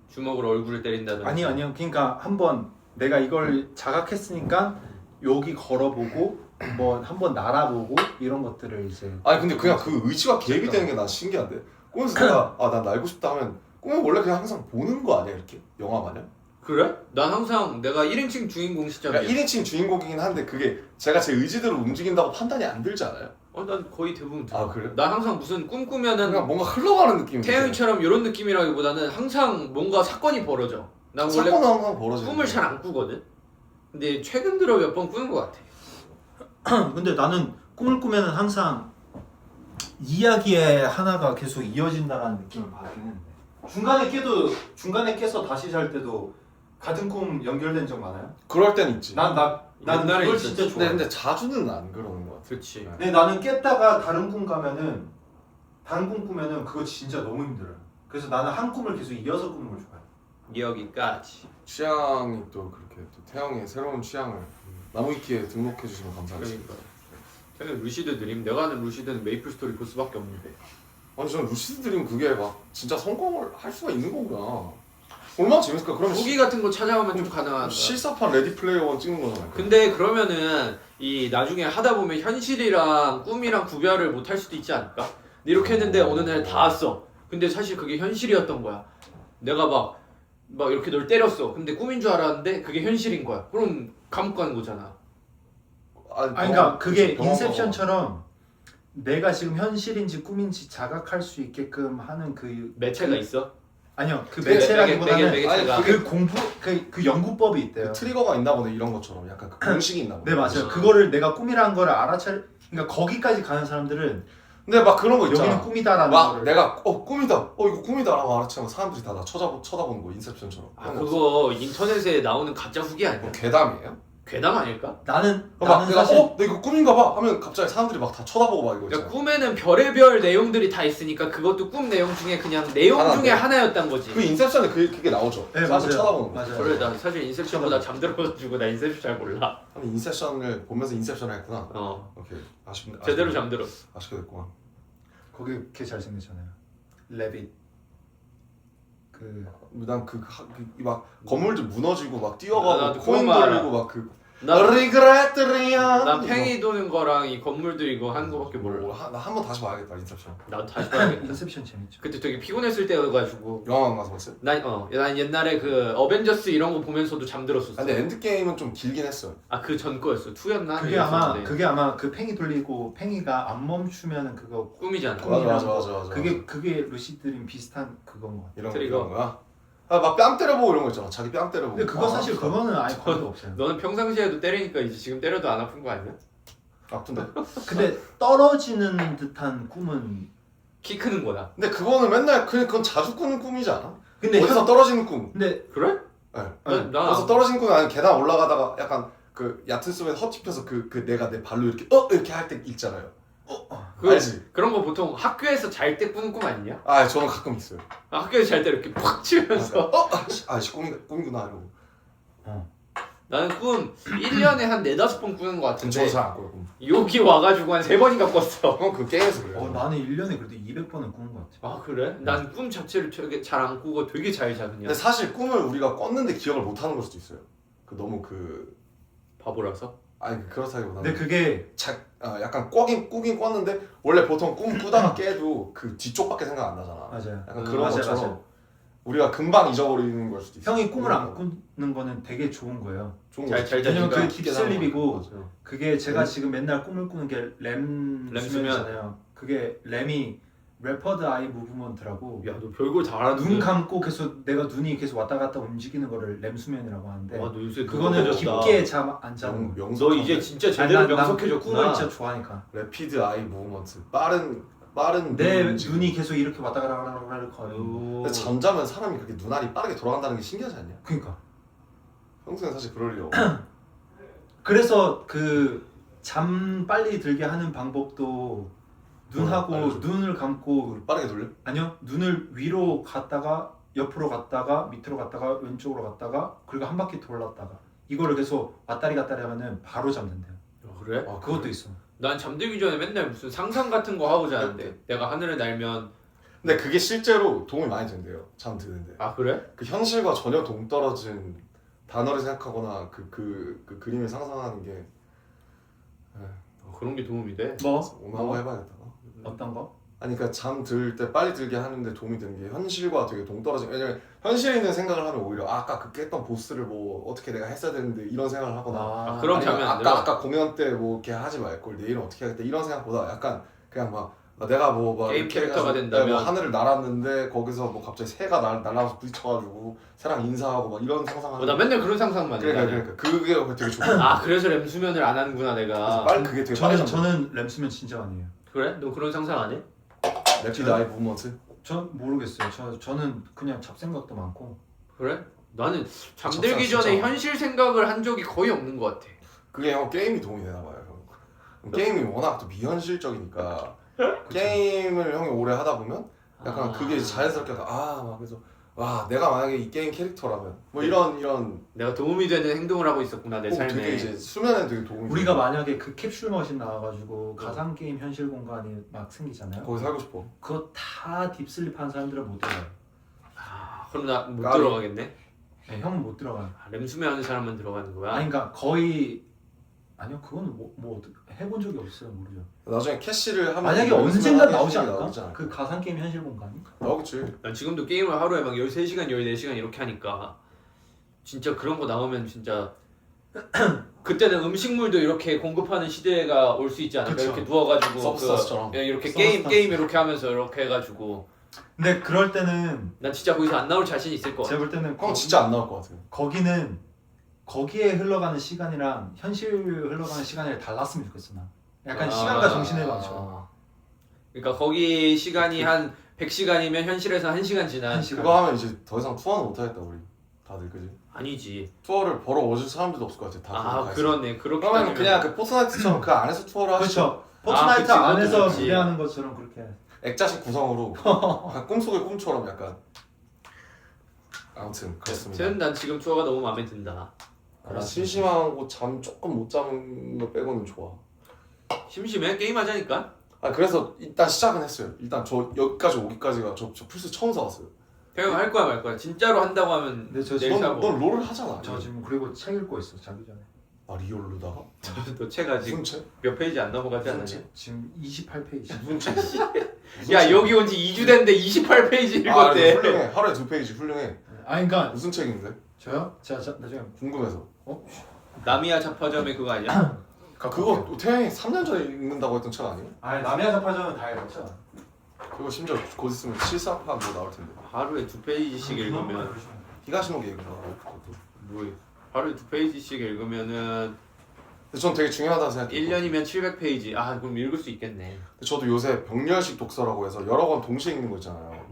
주먹으로 얼굴을 때린다든지. 아니요. 그러니까 한번 내가 이걸 자각했으니까 여기 걸어보고 뭐 한번 날아보고 이런 것들을 이제. 아니 근데 그냥 그 의지가 기획이 되는 게 난 신기한데. 꿈에서 내가 난 날고 싶다 하면 꿈에 원래 그냥 항상 보는 거 아니야 이렇게? 영화 마냥? 그래? 난 항상 내가 1인칭 주인공 시점이야. 그러니까 1인칭 주인공이긴 한데 그게 제가 제 의지대로 움직인다고 판단이 안 들지 않아요? 난 거의 대부분 들어. 그래? 난 항상 무슨 꿈 꾸면은 그냥 뭔가 흘러가는 느낌이 태영이처럼 이런 느낌이라기보다는 항상 뭔가 사건이 벌어져. 난 원래 사건은 항상 벌어지는 꿈을 잘 안 꾸거든. 근데 최근 들어 몇 번 꾸는 것 같아. 근데 나는 꿈을 꾸면은 항상 이야기의 하나가 계속 이어진다라는 느낌을 받긴 했는데 중간에 깨서 다시 잘 때도 같은 꿈 연결된 적 많아요? 그럴 땐 있지. 난 옛날에 그걸 있었지. 진짜 좋아해. 근데 자주는 안 그러는 것 같아. 그렇지. 근데 나는 깼다가 다른 꿈 꾸면은 그거 진짜 너무 힘들어요. 그래서 나는 한 꿈을 계속 이어서 꾸는 걸 좋아해. 여기까지. 취향이 또 그렇게 또 태영의 새로운 취향을 나무위키에 등록해 주시면 감사하겠습니다. 그러니까. 태영 루시드 드림. 내가 아는 루시드는 메이플 스토리 보스밖에 없는데. 아니 저는 루시드 드림 그게 막 진짜 성공을 할 수가 있는 거구나. 얼마나 재밌을까? 그러면 후기 같은 거 찾아가면 좀 가능하다. 실사판 레디 플레이어 원 찍는 거잖아요. 근데 그러면은 이 나중에 하다 보면 현실이랑 꿈이랑 구별을 못 할 수도 있지 않을까? 근데 이렇게 했는데 어느 날 다 왔어. 근데 사실 그게 현실이었던 거야. 내가 막 이렇게 널 때렸어. 근데 꿈인 줄 알았는데 그게 현실인 거야. 그럼 감옥 가는 거잖아. 그러니까 그게 인셉션처럼 내가 지금 현실인지 꿈인지 자각할 수 있게끔 하는 그 매체가 있어? 아니요 그 매개, 매체라기보다는 매개체가. 그 공부 그 연구법이 있대요. 그 트리거가 있나 보네 이런 것처럼 약간 그 공식이 있나 보네. 네 맞아요. 그거를 내가 꿈이라는 거를 그러니까 거기까지 가는 사람들은 근데 막 그런 거 있잖아. 여기는 꿈이다라는 막 거를 내가 꿈이다. 이거 꿈이다라고 알아채면 사람들이 다 나 쳐다보는 거 인셉션처럼. 그거 인터넷에 나오는 가짜 후기 아니야? 뭐 괴담이에요? 괴담 아닐까? 나는 내가 사실 나 이거 꿈인가 봐 하면 갑자기 사람들이 막 다 쳐다보고 막 이거 그러니까 있잖아. 꿈에는 별의별 내용들이 다 있으니까 그것도 꿈 내용 중에 그냥 내용 하나인데. 중에 하나였단 거지. 그 인셉션에 그게 나오죠. 네, 사람들 맞아요. 쳐다보는 거. 맞아요. 그래 나 사실 인셉션보다 잠들어가지고 나 인셉션 잘 몰라. 아니 인셉션을 보면서 인셉션을 했구나. 오케이 아쉽네. 제대로 잠들었어. 아쉽게 됐구나. 거기 걔 잘생겼잖아요. 레빗 난 막 건물들 무너지고 막 뛰어가고 나도 코인 그거 돌리고 막그 난 리그레트리아. 팽이 도는 거랑 이 건물들 이거 하는 거밖에 몰라. 나 한 번 다시 봐야겠다 인셉션. 나도 다시 봐야겠다. 인셉션 재밌죠. 그때 되게 피곤했을 때여가지고 영화관 가서 봤어요? 난 옛날에 그 어벤져스 이런 거 보면서도 잠들었었어. 근데 엔드게임은 좀 길긴 했어요. 그 전 거였어. 2였나? 그게 아마 그 팽이 돌리고 팽이가 안 멈추면은 그거 꿈이잖아. 맞아. 그게 루시 드림 비슷한 그건 거 같아. 이런 트리거. 거야. 막 뺨 때려보고 이런 거 있잖아. 자기 뺨 때려보고. 근데 그거 사실 그거는 아예 관계 없어요. 너는 평상시에도 때리니까 이제 지금 때려도 안 아픈 거 아니야? 아픈데? 근데 떨어지는 듯한 꿈은 키 크는 거다. 근데 그거는 맨날 그건 자주 꾸는 꿈이지 않아? 근데 어디서 떨어지는 꿈. 근데 그래? 네. 나 어디서 떨어지는 꿈이 아니면 계단 올라가다가 약간 그 얕은 숲에 헛짚혀서 내가 내 발로 이렇게 할 때 있잖아요. 알지? 그런 거 보통 학교에서 잘 때 꾸는 꿈 아니냐? 저는 가끔 있어요. 학교에서 잘 때 이렇게 팍 치면서 꿈이구나 이러고. 나는 꿈 1년에 한 4-5번 꾸는 거 같은데 저는 잘안 꿔요 꿈. 여기 와가지고 한 3번인가 꿨어. 그건 그 게임에서 그래요. 나는 1년에 그래도 200번은 꾸는 것 같아. 아 그래? 난 꿈 자체를 되게 잘 안 꾸고 되게 잘 자 그냥. 근데 사실 꿈을 우리가 꿨는데 기억을 못 하는 걸 수도 있어요. 너무 바보라서? 그렇다기보다는 근데 그게 약간 꾸긴 꿨는데 원래 보통 꿈 꾸다가 깨도 그 뒤쪽밖에 생각 안 나잖아. 맞아요. 약간 그런 맞아요, 것처럼 맞아요. 우리가 금방 잊어버리는 걸 수도 있어. 형이 꿈을 안 꾸는 거는 되게 좋은 거예요. 좋은 잘 거지. 왜냐면 자니까. 그게 딥슬립이고 맞아요. 그게 제가 지금 맨날 꿈을 꾸는 게 렘 렘 수면이잖아요. 그게 렘이 레퍼드 아이 무브먼트라고 야 너 별걸 다 알았는데. 눈 감고 계속 내가 눈이 계속 왔다 갔다 움직이는 거를 렘 수면이라고 하는데 와, 너 요새 그거는 명석해졌다. 깊게 잠 안 자는 거예요. 너 이제 진짜 제대로 명석해졌구나. 꿈을 진짜 좋아하니까 레피드 아이 무브먼트. 빠른 내 눈 움직임. 눈이 계속 이렇게 왔다 갔다 거리는 근데 잠자면 사람이 그렇게 눈알이 빠르게 돌아간다는 게 신기하지 않냐? 그러니까 평소에 사실 그럴 리 없고. 그래서 그 잠 빨리 들게 하는 방법도 눈하고 알려줘. 눈을 감고 빠르게 돌려? 아니요 눈을 위로 갔다가 옆으로 갔다가 밑으로 갔다가 왼쪽으로 갔다가 그리고 한 바퀴 돌았다가 이거를 계속 왔다리 갔다리 하면은 바로 잠든대요. 그래? 그것도 있어. 난 잠들기 전에 맨날 무슨 상상 같은 거 하고 자는데 내가 하늘을 날면. 근데 그게 실제로 도움이 많이 된대요. 잠 드는데. 아 그래? 그 현실과 전혀 동떨어진 단어를 생각하거나 그 그림을 상상하는 게 그런 게 도움이 돼? 뭐? 오늘 한번 해봐야겠다. 어떤 거? 아니 그러니까 잠 들 때 빨리 들게 하는데 도움이 되는 게 현실과 되게 동떨어진. 왜냐면 현실에 있는 생각을 하면 오히려 아까 그 깼던 보스를 뭐 어떻게 내가 했어야 되는데 이런 생각을 하거나 그럼 아니면 자면 안 들어? 아까 공연 때 뭐 이렇게 하지 말걸 내일은 어떻게 하겠다 이런 생각보다 약간 그냥 막 내가 뭐 게임 이렇게 캐릭터가 해가지고 된다면? 뭐 하늘을 날았는데 거기서 뭐 갑자기 새가 날아서 부딪혀가지고 새랑 인사하고 막 이런 상상하는. 나 맨날 그런 상상만 해. 그러니까 그게 되게 좋아. 그래서 렘 수면을 안 하는구나 내가. 빨리 그게 되게 빨리 저는 램수면 진짜 아니에요. 그래? 너 그런 상상 안 해? 랩피드 아이 무브먼트. 전 모르겠어요. 저는 그냥 잡생각도 많고. 그래? 나는 잠들기 진짜 전에 많아. 현실 생각을 한 적이 거의 없는 것 같아. 그게 형 게임이 도움이 되나 봐요. 형. 게임이 워낙 또 미현실적이니까 게임을 형이 오래 하다 보면 약간 그게 자연스럽게 막 그래서 와 내가 만약에 이 게임 캐릭터라면 뭐 이런 내가 도움이 되는 행동을 하고 있었구나 내 삶에. 되게 이제 수면에 되게 도움이 우리가 돼요. 만약에 그 캡슐 머신 나와가지고 가상 게임 현실 공간이 막 생기잖아요. 거기 살고 싶어. 그거 다 딥슬립한 사람들은 못 들어요. 그럼 나 못 까비. 들어가겠네. 네, 형은 못 들어가. 렘 수면 하는 사람만 들어가는 거야? 아니 그러니까 거의 아니요 그거는 뭐 해본 적이 없어요. 모르죠. 나중에 캐시를 하면 만약에 언젠가 나오지 않을까? 그 가상 게임 현실 공간이? 나오겠지. 난 지금도 게임을 하루에 막 13시간 14시간 이렇게 하니까 진짜 그런 거 나오면 진짜 그때는 음식물도 이렇게 공급하는 시대가 올 수 있지 않을까? 그쵸. 이렇게 누워가지고 서브스타스처럼. 이렇게 서브스타스. 게임 이렇게 하면서 이렇게 해가지고 근데 그럴 때는 난 진짜 거기서 안 나올 자신 있을 것 같아. 제가 볼 때는 형 진짜 안 나올 것 같아요. 거기는 거기에 흘러가는 시간이랑 현실 흘러가는 시간이 달랐으면 좋겠어 나. 약간 시간과 정신의 방처럼. 그러니까 거기 시간이 한 100시간이면 현실에서 1시간 지난. 1시간. 그거 하면 이제 더 이상 투어는 못 하겠다 우리 다들 그지? 아니지. 투어를 보러 오실 사람들도 없을 것 같아. 다 아 그러네. 그렇게 그러면 따지면 그냥 그 포트나이트처럼 그 안에서 투어를 하시죠. 그렇죠. 포트나이트 그치, 안에서 그치. 무대하는 것처럼 그렇게. 액자식 구성으로 약간 꿈속의 꿈처럼 약간. 아무튼 그렇습니다. 저는 난 지금 투어가 너무 마음에 든다. 아, 심심하고 잠 조금 못 자는 거 빼고는 좋아. 심심해? 게임하자니까. 아 그래서 일단 시작은 했어요. 일단 저 여기까지 오기까지가 저 플스 처음 사왔어요. 태영 할 거야 말 거야. 진짜로 한다고 하면 근데 저 내일 지금 사고. 넌 롤을 하잖아. 저 지금 그리고 책 읽고 있어 자기 전에. 아 리얼로다가? 너책 아직 무슨 책? 몇 페이지 안 넘어가지 않았냐? 무슨 지금 28페이지. 무슨 책? 무슨 야 책? 여기 온 지 2주 됐는데 28페이지 아 읽었대. 훌륭해. 하루에 2페이지 훌륭해. 아니 그러니까 무슨 책인데? 저요? 제가 나중에 궁금해서. 나미야 잡화점의 그거 아니야? 그거 태양이 3년 전에 읽는다고 했던 책 아니에요? 아니 남이야 잡화점은 다 읽었죠. 그거 심지어 곧 있으면 실사판 뭐 나올 텐데. 하루에 2페이지씩 읽으면 히가시노 얘기가 그것도. 뭐 하루에 2페이지씩 읽으면은 근데 전 되게 중요하다고 생각해요. 1년이면 700페이지. 아 그럼 읽을 수 있겠네. 근데 저도 요새 병렬식 독서라고 해서 여러 권 동시에 읽는 거 있잖아요.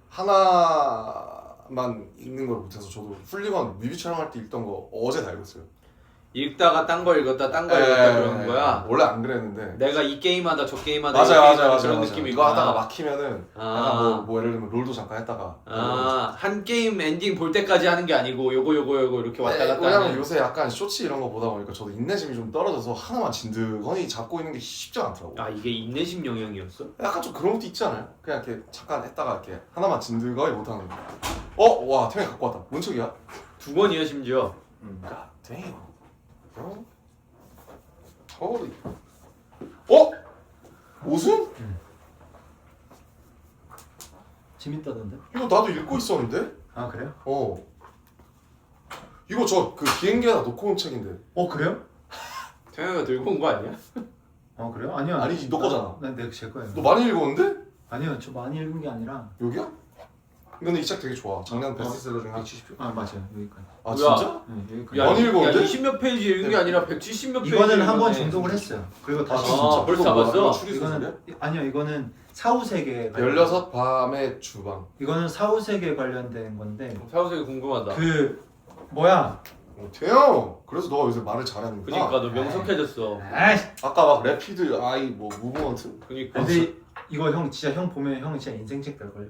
하나만 읽는 걸 못해서 저도 훌리건 뮤비 촬영할 때 읽던 거 어제 다 읽었어요. 읽다가 딴 거 읽었다 딴 거 읽었다 그러는 거야. 원래 안 그랬는데. 내가 이 게임하다 저 게임하다 맞아요, 이 게임하다 맞아요, 그런 맞아요. 느낌이 이거 하다가 막히면은 아. 약간 뭐 예를 들면 롤도 잠깐 했다가. 한 게임 엔딩 볼 때까지 하는 게 아니고 요거 이렇게 왔다 갔다 왜냐면 하는. 요새 약간 쇼츠 이런 거 보다 보니까 저도 인내심이 좀 떨어져서 하나만 진득하니 잡고 있는 게 쉽지 않더라고. 아 이게 인내심 영역이었어? 약간 좀 그런 것도 있지 않아요? 그냥 이렇게 잠깐 했다가 이렇게 하나만 진득하니 못하는 거. 와 태양이 갖고 왔다. 뭔 책이야? 2권이야 심지어. God damn, bro. Holy. 어? 옷은? 재밌다던데? 이거 나도 읽고 있었는데? 아 그래요? 어. 이거 저 그 비행기에다 놓고 온 책인데. 그래요? 태영이가 들고 온 거 아니야? 그래요? 아니요. 아니지, 너 거잖아. 제 거예요. 너 많이 읽었는데? 아니요 저 많이 읽은 게 아니라. 여기야? 근데 이 책 되게 좋아. 작년 베스트셀러 중에 한 70표. 아 맞아요 여기까지. 아 뭐야? 진짜? 네 여기까지. 많이 읽었는데? 20몇 페이지 읽은 게 아니라 170몇 페이지. 이거는 한 번 읽었네. 중독을 했어요. 그리고 다시 진짜? 벌써 이거 뭐야? 봤어? 이거 추리소설이야? 이거는 아니요 이거는 사후세계 16 밤의 주방. 이거는 사후세계 관련된 건데 사후세계 궁금하다. 그 뭐야 태영! 그래서 너가 요새 말을 잘하는구나. 그니까 너 명석해졌어. 아이씨 아까 막 래피드 아이 뭐 무브먼트 그니까. 근데 이거 형 진짜 형 보면 형 진짜 인생책 될걸요.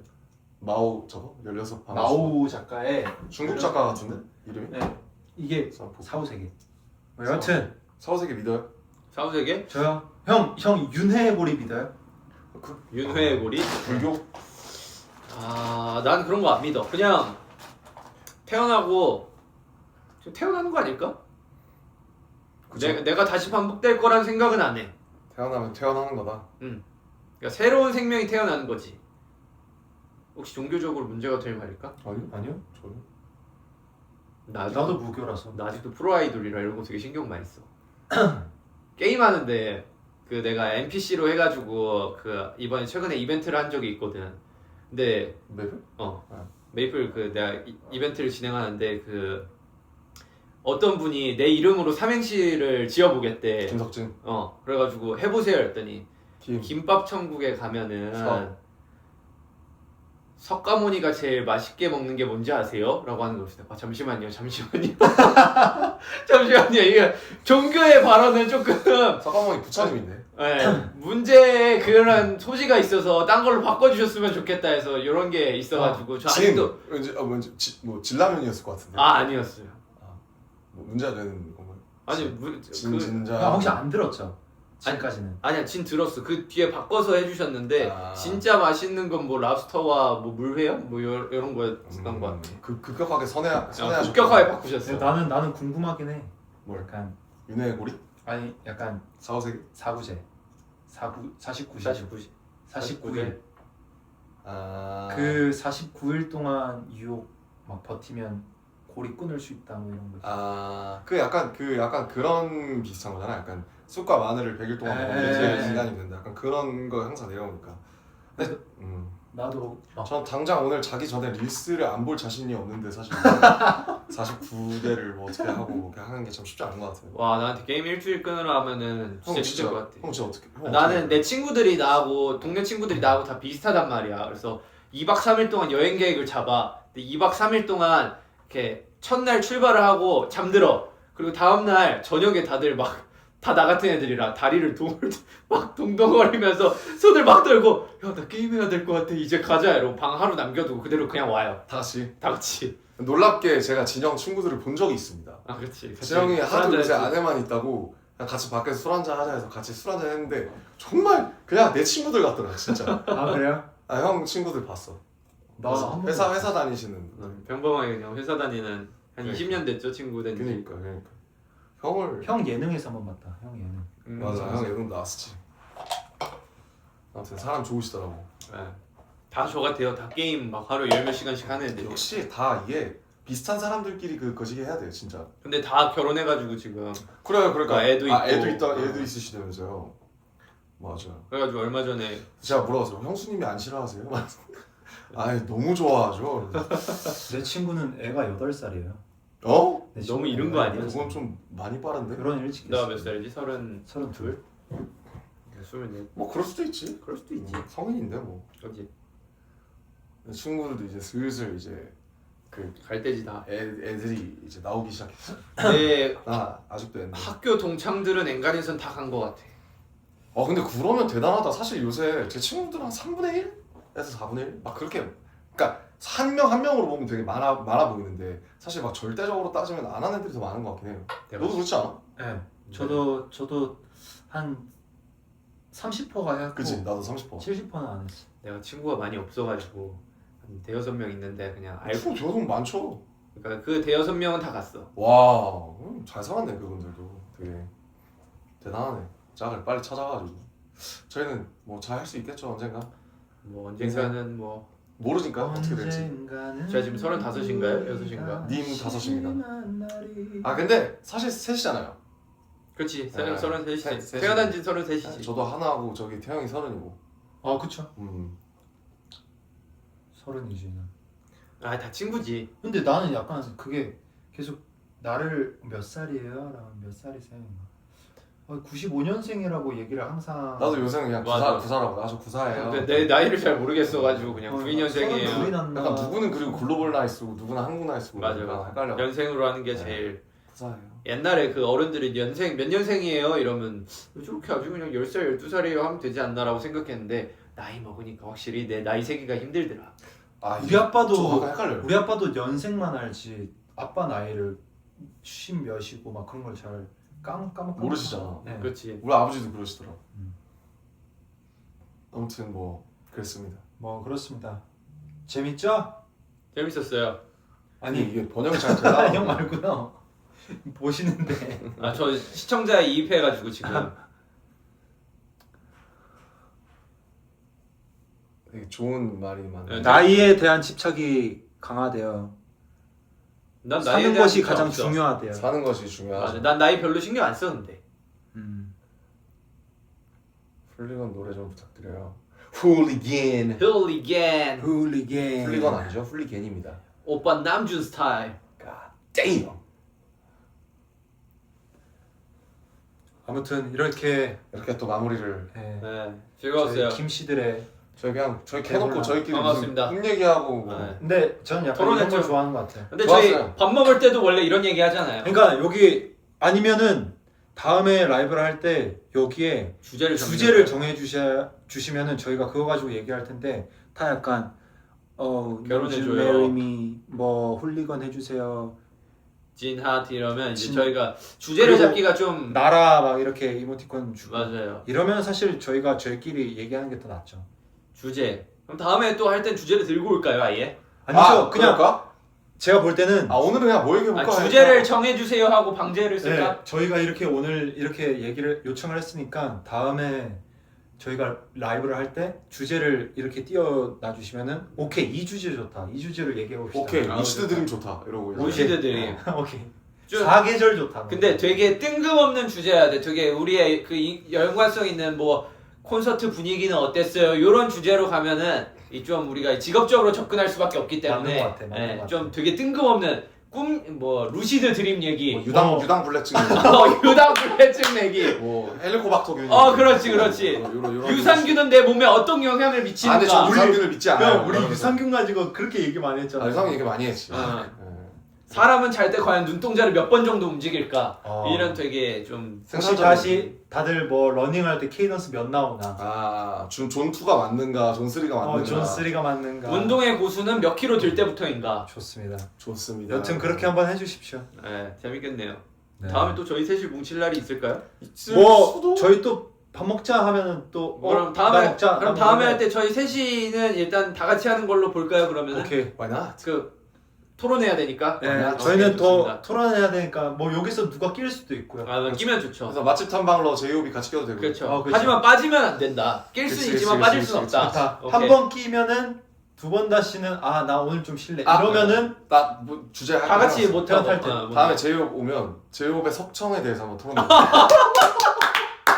마오 저거? 16 밤의 주방. 마오 작가의 중국 작가 같은데? 이름이? 네 이게 사후세계 뭐 여튼 사후세계 믿어요? 사후세계? 저요 형 윤회고리 믿어요? 윤회의 고리? 불교? 아, 난 그런 거 안 믿어. 그냥 태어나고 지금 태어나는 거 아닐까? 그쵸? 내가 다시 반복될 거란 생각은 안 해. 태어나면 태어나는 거다. 그러니까 새로운 생명이 태어나는 거지. 혹시 종교적으로 문제가 될 말일까? 아니요 저는 나도 무교라서 나 아직도 프로 아이돌이라 이런 거 되게 신경 많이 써. 게임 하는데 그 내가 NPC로 해가지고 그 이번에 최근에 이벤트를 한 적이 있거든. 근데 메이플? 메이플 그 내가 이벤트를 진행하는데 그 어떤 분이 내 이름으로 삼행시를 지어보겠대. 김석진. 그래가지고 해보세요 했더니 김. 김밥 천국에 가면은 석가모니가 제일 맛있게 먹는 게 뭔지 아세요? 라고 하는 것이다. 아 잠시만요. 잠시만요. 이게 종교의 발언은 조금 석가모니 부처님인데. 문제에 그런 소지가 있어서 딴 걸로 바꿔주셨으면 좋겠다 해서 이런 게 있어가지고 저 아직도 왠지 뭐 진라면이었을 것 같은데. 아니었어요. 뭐 문제가 되는 건가요? 아니 진짜. 혹시 안 들었죠? 지금까지는 아니야 진 들었어. 그 뒤에 바꿔서 해주셨는데 진짜 맛있는 건 뭐 랍스터와 뭐 물회요? 뭐 이런 거였던 것 같아. 급격하게 선회하셨. 급격하게 바꾸셨어. 나는 궁금하긴 해. 뭘? 약간 윤회의 고리? 아니 약간 4호세기? 4구제 49세 49일 그 49일 동안 유혹 막 버티면 골이 끊을 수 있다 뭐 이런 거. 그 약간 그런 비슷한 거잖아. 약간 쑥과 마늘을 100일 동안 먹으면 제일 인간이 된다. 약간 그런 거 항상 내려오니까. 근데 나도 전 당장 오늘 자기 전에 릴스를 안 볼 자신이 없는데 사실 49대를 뭐 어떻게 하고 그냥 하는 게 참 쉽지 않은 것 같아요. 와 나한테 게임 일주일 끊으라 하면은 진짜 힘들 것 같아. 형 진짜 어떻게? 나는 내 친구들이 나하고 동네 친구들이 나하고 다 비슷하단 말이야. 그래서 2박 3일 동안 여행 계획을 잡아. 근데 2박 3일 동안 이렇게 첫날 출발을 하고 잠들어. 그리고 다음날 저녁에 다들 막 다 나 같은 애들이라 다리를 막 동동거리면서 손을 막 들고 야 나 게임해야 될 것 같아 이제 가자 이러고 방 하루 남겨두고 그대로 그냥 와요. 다 같이. 놀랍게 제가 진영 친구들을 본 적이 있습니다. 아 그렇지. 진영이 하도 요새 했지. 안에만 있다고 그냥 같이 밖에서 술 한잔 하자 해서 같이 술 한잔 했는데 정말 그냥 내 친구들 같더라 진짜. 아 그래요? 형 친구들 봤어. 나 한 번도 회사 다니시는. 평범하게 그냥 회사 다니는 한 그러니까. 20년 됐죠 친구 된 지. 그러니까 형을 형 예능에서 한번 봤다. 형 예능. 맞아 형 예능 나왔었지. 아무튼 사람 좋으시더라고. 네. 다 저 같아요. 다 게임 막 하루 10몇 시간씩 하는 애들. 역시 다 이게 비슷한 사람들끼리 그 거시기 해야 돼요 진짜. 근데 다 결혼해가지고 지금. 그래요 그러니까 애도 있고. 애도 있으시다면서요. 맞아. 그래가지고 얼마 전에 제가 물어봤어요. 형수님이 안 싫어하세요? 아니 너무 좋아하죠. 내 친구는 애가 8살이에요. 어? 너무 이른 거 아니야? 그건 좀 많이 빠른데? 결혼 일찍 나 했어. 몇 살이지? 32? 24? 뭐 그럴 수도 있지. 그럴 수도 있지. 성인인데 뭐. 그렇지. 친구들도 이제 슬슬 이제 그 갈 때지 다. 애들이 이제 나오기 시작했어. 내 나 아직도 옛날. 학교 동창들은 엔간해선 다 간 거 같아. 근데 그러면 대단하다. 사실 요새 제 친구들은 한 3분의 1에서 4분의 1? 막 그렇게 그러니까 한 명 한 명으로 보면 되게 많아 보이는데 사실 막 절대적으로 따지면 안 하는 애들이 더 많은 것 같긴 해요. 너도 그렇지 않아? 네. 저도 한 30%가 했고 그치 나도 30%. 70%는 안 했어. 내가 친구가 많이 없어가지고 한 대여섯 명 있는데 그냥 알고. 알고 저도 많죠. 그러니까 그 대여섯 명은 다 갔어. 와, 잘 살았네 그분들도. 되게 대단하네. 짝을 빨리 찾아가지고 저희는 뭐 잘 할 수 있겠죠 언젠가. 뭐 언젠가는 뭐 모르니까 어떻게 될지. 제가 지금 35인가요? 6인가요? 님 5입니다. 근데 사실 셋이잖아요. 그렇지. 네. 33이지. 태어난 지 33이지. 저도 하나고 저기 태영이 30이고. 아 그쵸. 30이지. 아 다 친구지. 근데 나는 약간 그게 계속 나를 몇 살이에요? 라면 몇 살이세요? 95년생이라고 얘기를 항상. 나도 요새는 그냥 맞아. 구사라고. 나 저 구사예요. 근데 내 나이를 잘 모르겠어가지고 그냥 92년생이에요. 32이 났나. 약간 누구는 그리고 글로벌 나이 쓰고 누구는 한국 나이 쓰고. 맞아. 약간 헷갈려. 연생으로 하는 게 네. 제일. 구사예요. 옛날에 그 어른들이 연생 몇 년생이에요? 이러면 왜 저렇게 아주 그냥 10살 12살이에요 하면 되지 않나라고 생각했는데 나이 먹으니까 확실히 내 나이 세기가 힘들더라. 우리 아빠도 저 약간 헷갈려요. 우리 아빠도 연생만 알지 아빠 나이를 10몇이고 막 그런 걸 잘 까먹 모르시잖아. 네. 그렇지. 우리 아버지도 그러시더라. 음. 아무튼 뭐 그랬습니다. 뭐 그렇습니다. 재밌죠? 재밌었어요. 아니 이게 번역이 잘 되나? 형 말고요. 보시는데 아 저 시청자 이입해가지고 지금 되게 좋은 말이 많아요. 네. 나이에 대한 집착이 강하대요. 난 나이에 사는 대한 것이 집착 가장 없어. 중요하대요. 사는 것이 맞아. 중요하죠. 난 나이 별로 신경 안 썼는데. 훌리건 노래 좀 부탁드려요. 훌리겐. 훌리겐. 훌리겐. 훌리건 아니죠? 훌리겐입니다. 오빠 남준 스타일. God damn. 아무튼 이렇게 이렇게 또 마무리를 네, 네. 즐거웠어요. 저희 김 씨들의. 저희 그냥 저희 켜놓고 배불러. 저희끼리 반갑습니다. 무슨 꿈 얘기하고 뭐. 네. 근데 저는 약간 이런 토론했죠. 걸 좋아하는 것 같아요. 근데 좋았어요. 저희 밥 먹을 때도 원래 이런 얘기 하잖아요. 그러니까 여기 아니면은 다음에 라이브를 할 때 여기에 주제를 정해 주시면은 저희가 그거 가지고 얘기할 텐데 다 약간 결혼해줘요. marry me 뭐 홀리건 해주세요. 진하트 이러면 이제 진- 저희가 주제를 그리고 잡기가 좀 나라 막 이렇게 이모티콘 주고 맞아요. 이러면 사실 저희가 저희끼리 얘기하는 게 더 낫죠. 주제. 그럼 다음에 또 할 땐 주제를 들고 올까요, 아예? 아니죠. 그냥 그럴까? 제가 볼 때는 오늘은 그냥 뭐 얘기해볼까? 주제를 정해주세요 하고 방제를 쓸까? 네, 저희가 이렇게 오늘 이렇게 얘기를 요청을 했으니까 다음에 저희가 라이브를 할 때 주제를 이렇게 띄워놔 주시면은 오케이 이 주제 좋다 이 주제로 얘기해 봅시다. 오케이 루시드 드림 좋다 이러고 루시드 드림. 오케이. 좀- 사계절 좋다. 근데 되게 뜬금없는 주제야 돼. 되게 우리의 그 연관성 있는 뭐 콘서트 분위기는 어땠어요? 이런 주제로 가면은 이 좀 우리가 직업적으로 접근할 수밖에 없기 때문에 맞는 것 같아, 맞는 것 같아. 좀 되게 뜬금없는 뭐 루시드 드림 얘기, 유당 불내증 유당 불내증 얘기. 뭐 헬리코박터균 그렇지. 요런 유산균은 내 몸에 어떤 영향을 근데 미치는가? 저 유산균을 믿지 않아요. 형, 우리 유산균 가지고 그렇게 얘기 많이 했잖아. 유산균 얘기 많이 했지. 사람은 잘 때 과연 눈동자를 몇 번 정도 움직일까? 이런 되게 좀 혹시 다시 다들 뭐 러닝할 때 케이던스 몇 나오나? 존 2가 맞는가, 존 3가 맞는가. 존 3가 맞는가? 운동의 고수는 몇 킬로 들 때부터인가? 좋습니다. 좋습니다. 여튼 그렇게 한번 해주십시오. 네, 재밌겠네요. 네. 다음에 또 저희 셋이 뭉칠 날이 있을까요? 뭐 저희 또 밥 먹자 하면은 또 그럼 나 다음에 먹자. 그럼 다음에 할 때 저희 셋이는 일단 다 같이 하는 걸로 볼까요? 그러면은 오케이. Why not? 그 토론해야 되니까. 네, 오케이, 저희는 더 좋습니다. 토론해야 되니까 뭐 여기서 누가 낄 수도 있고요. 끼면 좋죠. 그래서 맛집 탐방로 제이홉이 같이 껴도 되고. 그렇죠. 그렇죠. 하지만 빠지면 안 된다. 낄 그치, 수는 있지만 그치, 빠질 그치, 수는 그치, 없다. 자, 오케이. 한 번 끼면은 두 번 다시는 나 오늘 좀 쉴래. 이러면은 나뭐 주제 다 같이 못 하고 탈 때. 다음에 제이홉 오면 제이홉의 석청에 대해서 한번 토론해.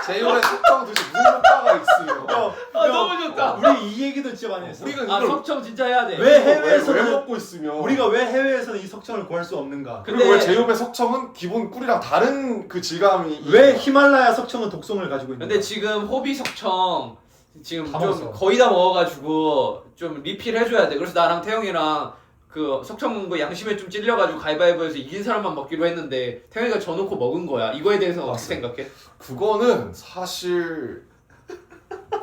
제이홉의 석청 도대체 무슨 효과가 있어요? 너무 좋다. 우리 이 얘기도 진짜 많이 했어. 우리가 아 이걸 석청 진짜 해야 돼. 왜 왜 해외에서는 먹고 있으면 우리가 왜 해외에서는 이 석청을 구할 수 없는가? 근데- 그리고 왜 제이홉의 석청은 기본 꿀이랑 다른 그 질감이 왜 히말라야 석청은 독성을 가지고 있는가? 근데 지금 호비 석청 지금 다 좀 먹었어. 거의 다 먹어가지고 좀 리필 해줘야 돼. 그래서 나랑 태영이랑 그 석청 먹은 거 양심에 좀 찔려가지고 가위바위보해서 이긴 사람만 먹기로 했는데 태영이가 져놓고 먹은 거야. 이거에 대해서는 어떻게 생각해? 그거는 사실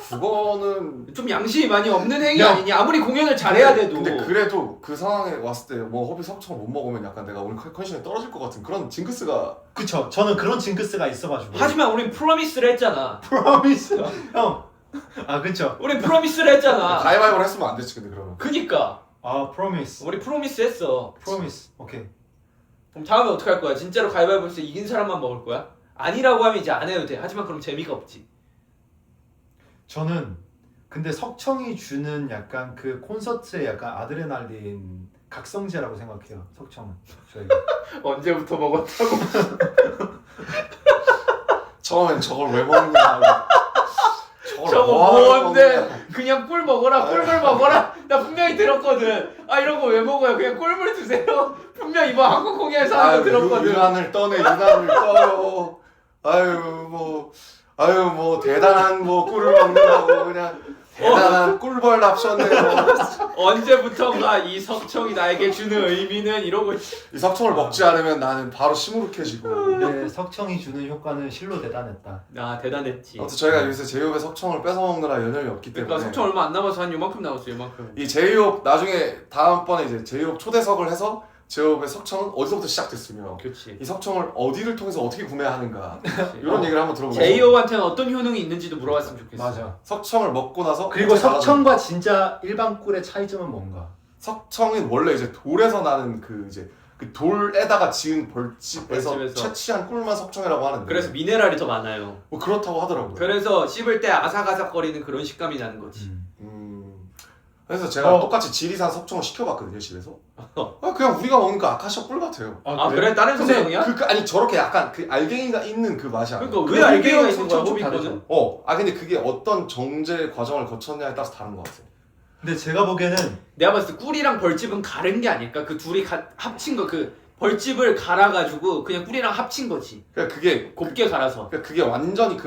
그거는 좀 양심이 많이 없는 행위 야. 아니냐? 아무리 공연을 잘해야 돼도. 근데 그래도 그 상황에 왔을 때 뭐 허비 석청 못 먹으면 약간 내가 오늘 컨디션이 떨어질 것 같은 그런 징크스가 그쵸. 저는 그런 징크스가 있어가지고. 하지만 우린 프로미스를 했잖아. 프로미스. 형. 그쵸. 우린 프로미스를 했잖아. 가위바위보를 했으면 안 됐지 근데 그러면 그니까 프로미스. 우리 프로미스 했어. 프로미스. 오케이. 그럼 다음에 어떻게 할 거야? 진짜로 가위바위보에서 이긴 사람만 먹을 거야? 아니라고 하면 이제 안 해도 돼. 하지만 그럼 재미가 없지. 저는 근데 석청이 주는 약간 그 콘서트의 약간 아드레날린 각성제라고 생각해요. 석청은 저희가. 언제부터 먹었다고? 처음엔 저걸 왜 먹느냐 저거 뭐 하는 뭔데? 건데? 그냥 꿀 먹어라, 꿀물 먹어라. 나 분명히 들었거든. 이런 거 왜 먹어요? 그냥 꿀물 드세요. 분명 이번 한국공연에서 하는 거 들었거든. 유난을 떠네 유난을 떠요 아유 뭐 대단한 뭐 꿀을 먹는다고 그냥 대단한 꿀벌 납셨네요. 언제부턴가 이 석청이 나에게 주는 의미는 이러고 있지. 이 석청을 먹지 않으면 나는 바로 시무룩해지고. 네, 석청이 주는 효과는 실로 대단했다. 대단했지. 아무튼 저희가 요새 제이홉의 석청을 뺏어 먹느라 연연이 없기 때문에. 그러니까 석청 얼마 안 남아서 한 요만큼 남았어, 요만큼. 이 제이홉 나중에 다음번에 이제 제이홉 초대석을 해서 제이홉의 석청은 어디서부터 시작됐으며 그렇지. 이 석청을 어디를 통해서 어떻게 구매하는가 이런 얘기를 한번 들어보고 제이홉한테는 어떤 효능이 있는지도 물어봤으면 좋겠어. 맞아. 석청을 먹고 나서 그리고 어떻게 석청과 진짜 일반 꿀의 차이점은 뭔가? 석청은 원래 이제 돌에서 나는 그 이제 그 돌에다가 지은 벌집에서 벌집에서. 채취한 꿀만 석청이라고 하는데 그래서 미네랄이 더 많아요. 뭐 그렇다고 하더라고요. 그래서 씹을 때 아삭아삭거리는 그런 식감이 나는 거지. 그래서 제가 똑같이 지리산 석청을 시켜봤거든요 집에서. 그냥 우리가 먹는 그 아카시아 꿀 같아요. 그래? 다른 근데 성형이야? 아니 저렇게 약간 그 알갱이가 있는 그 맛이 아니에요. 그러니까 왜 알갱이가 있는 거야, 좀 호비 다르죠. 거는? 근데 그게 어떤 정제 과정을 거쳤냐에 따라서 다른 것 같아요. 근데 제가 보기에는 내가 봤을 때 꿀이랑 벌집은 가른 게 아닐까? 그 둘이 합친 거, 그 벌집을 갈아가지고 그냥 꿀이랑 합친 거지. 그러니까 그게 곱게 갈아서. 그러니까 그게 완전히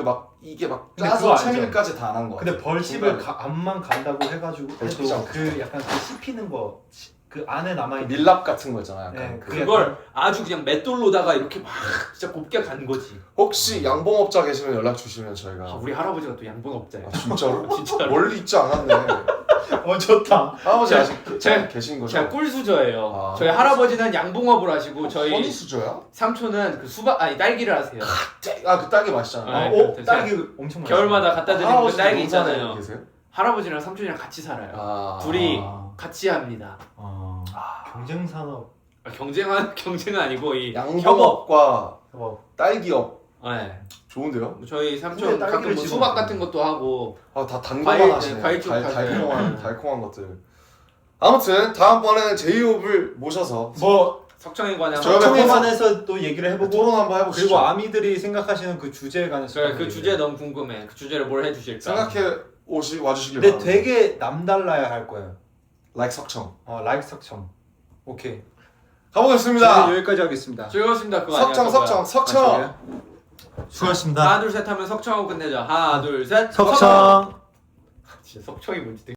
이게 막 근데 짜서 그거 알죠? 채밀까지 다 안 한 거 같아요. 근데 벌집을 암만 간다고 해가지고 벌집이지 해도 않고. 그 약간 그 씹히는 거 그 안에 남아있는 밀랍 같은 거 있잖아요. 약간 네, 그걸 아주 그냥 맷돌로다가 이렇게 막 진짜 곱게 간 거지. 혹시 양봉업자 계시면 연락 주시면 저희가 우리 할아버지가 또 양봉업자야. 진짜로? 진짜로. 멀리 있지 않았네. 좋다. 할아버지 제가- 아직 제가- 계신 거죠? 제가 꿀수저예요. 아. 저희 할아버지는 양봉업을 하시고 저희 허니수저야? 삼촌은 그 딸기를 하세요. 그 딸기 맛있잖아요. 네. 딸기 엄청 맛있어. 겨울마다 갖다 드리는 그 할아버지 딸기 농사에 있잖아요. 계세요? 할아버지랑 삼촌이랑 같이 살아요. 아. 둘이 같이 합니다. 경쟁 산업 경쟁은 아니고 이 양봉업과 협업. 딸기업 네. 좋은데요? 저희 삼촌 근데 가끔 딸기를 뭐 집어먹어요. 수박 같은 것도 하고 아 다 단거만 과일, 하시네. 과일 쪽 하세요. 달콤한 것들. 아무튼 다음번에는 제이홉을 모셔서 뭐 석청에 관한 저희가 청에 토론- 관해서 또 얘기를 해보고 토론 한번 해보시죠. 그리고 아미들이 생각하시는 그 주제에 관해서 그래 그 주제 너무 궁금해. 그 주제를 뭘 해주실까? 생각해 와주시길 근데 바랍니다. 되게 남달라야 할 거예요. like 석청. 라이크 석청. 오케이. 가보겠습니다. 저는 여기까지 하겠습니다. 즐거웠습니다. 그거 아니야? 석청 저거야. 석청. 수고하셨습니다. 하나 둘 셋 하면 석청하고 끝내자. 하나 둘 셋. 석청. 진짜 석청이 뭔지 되게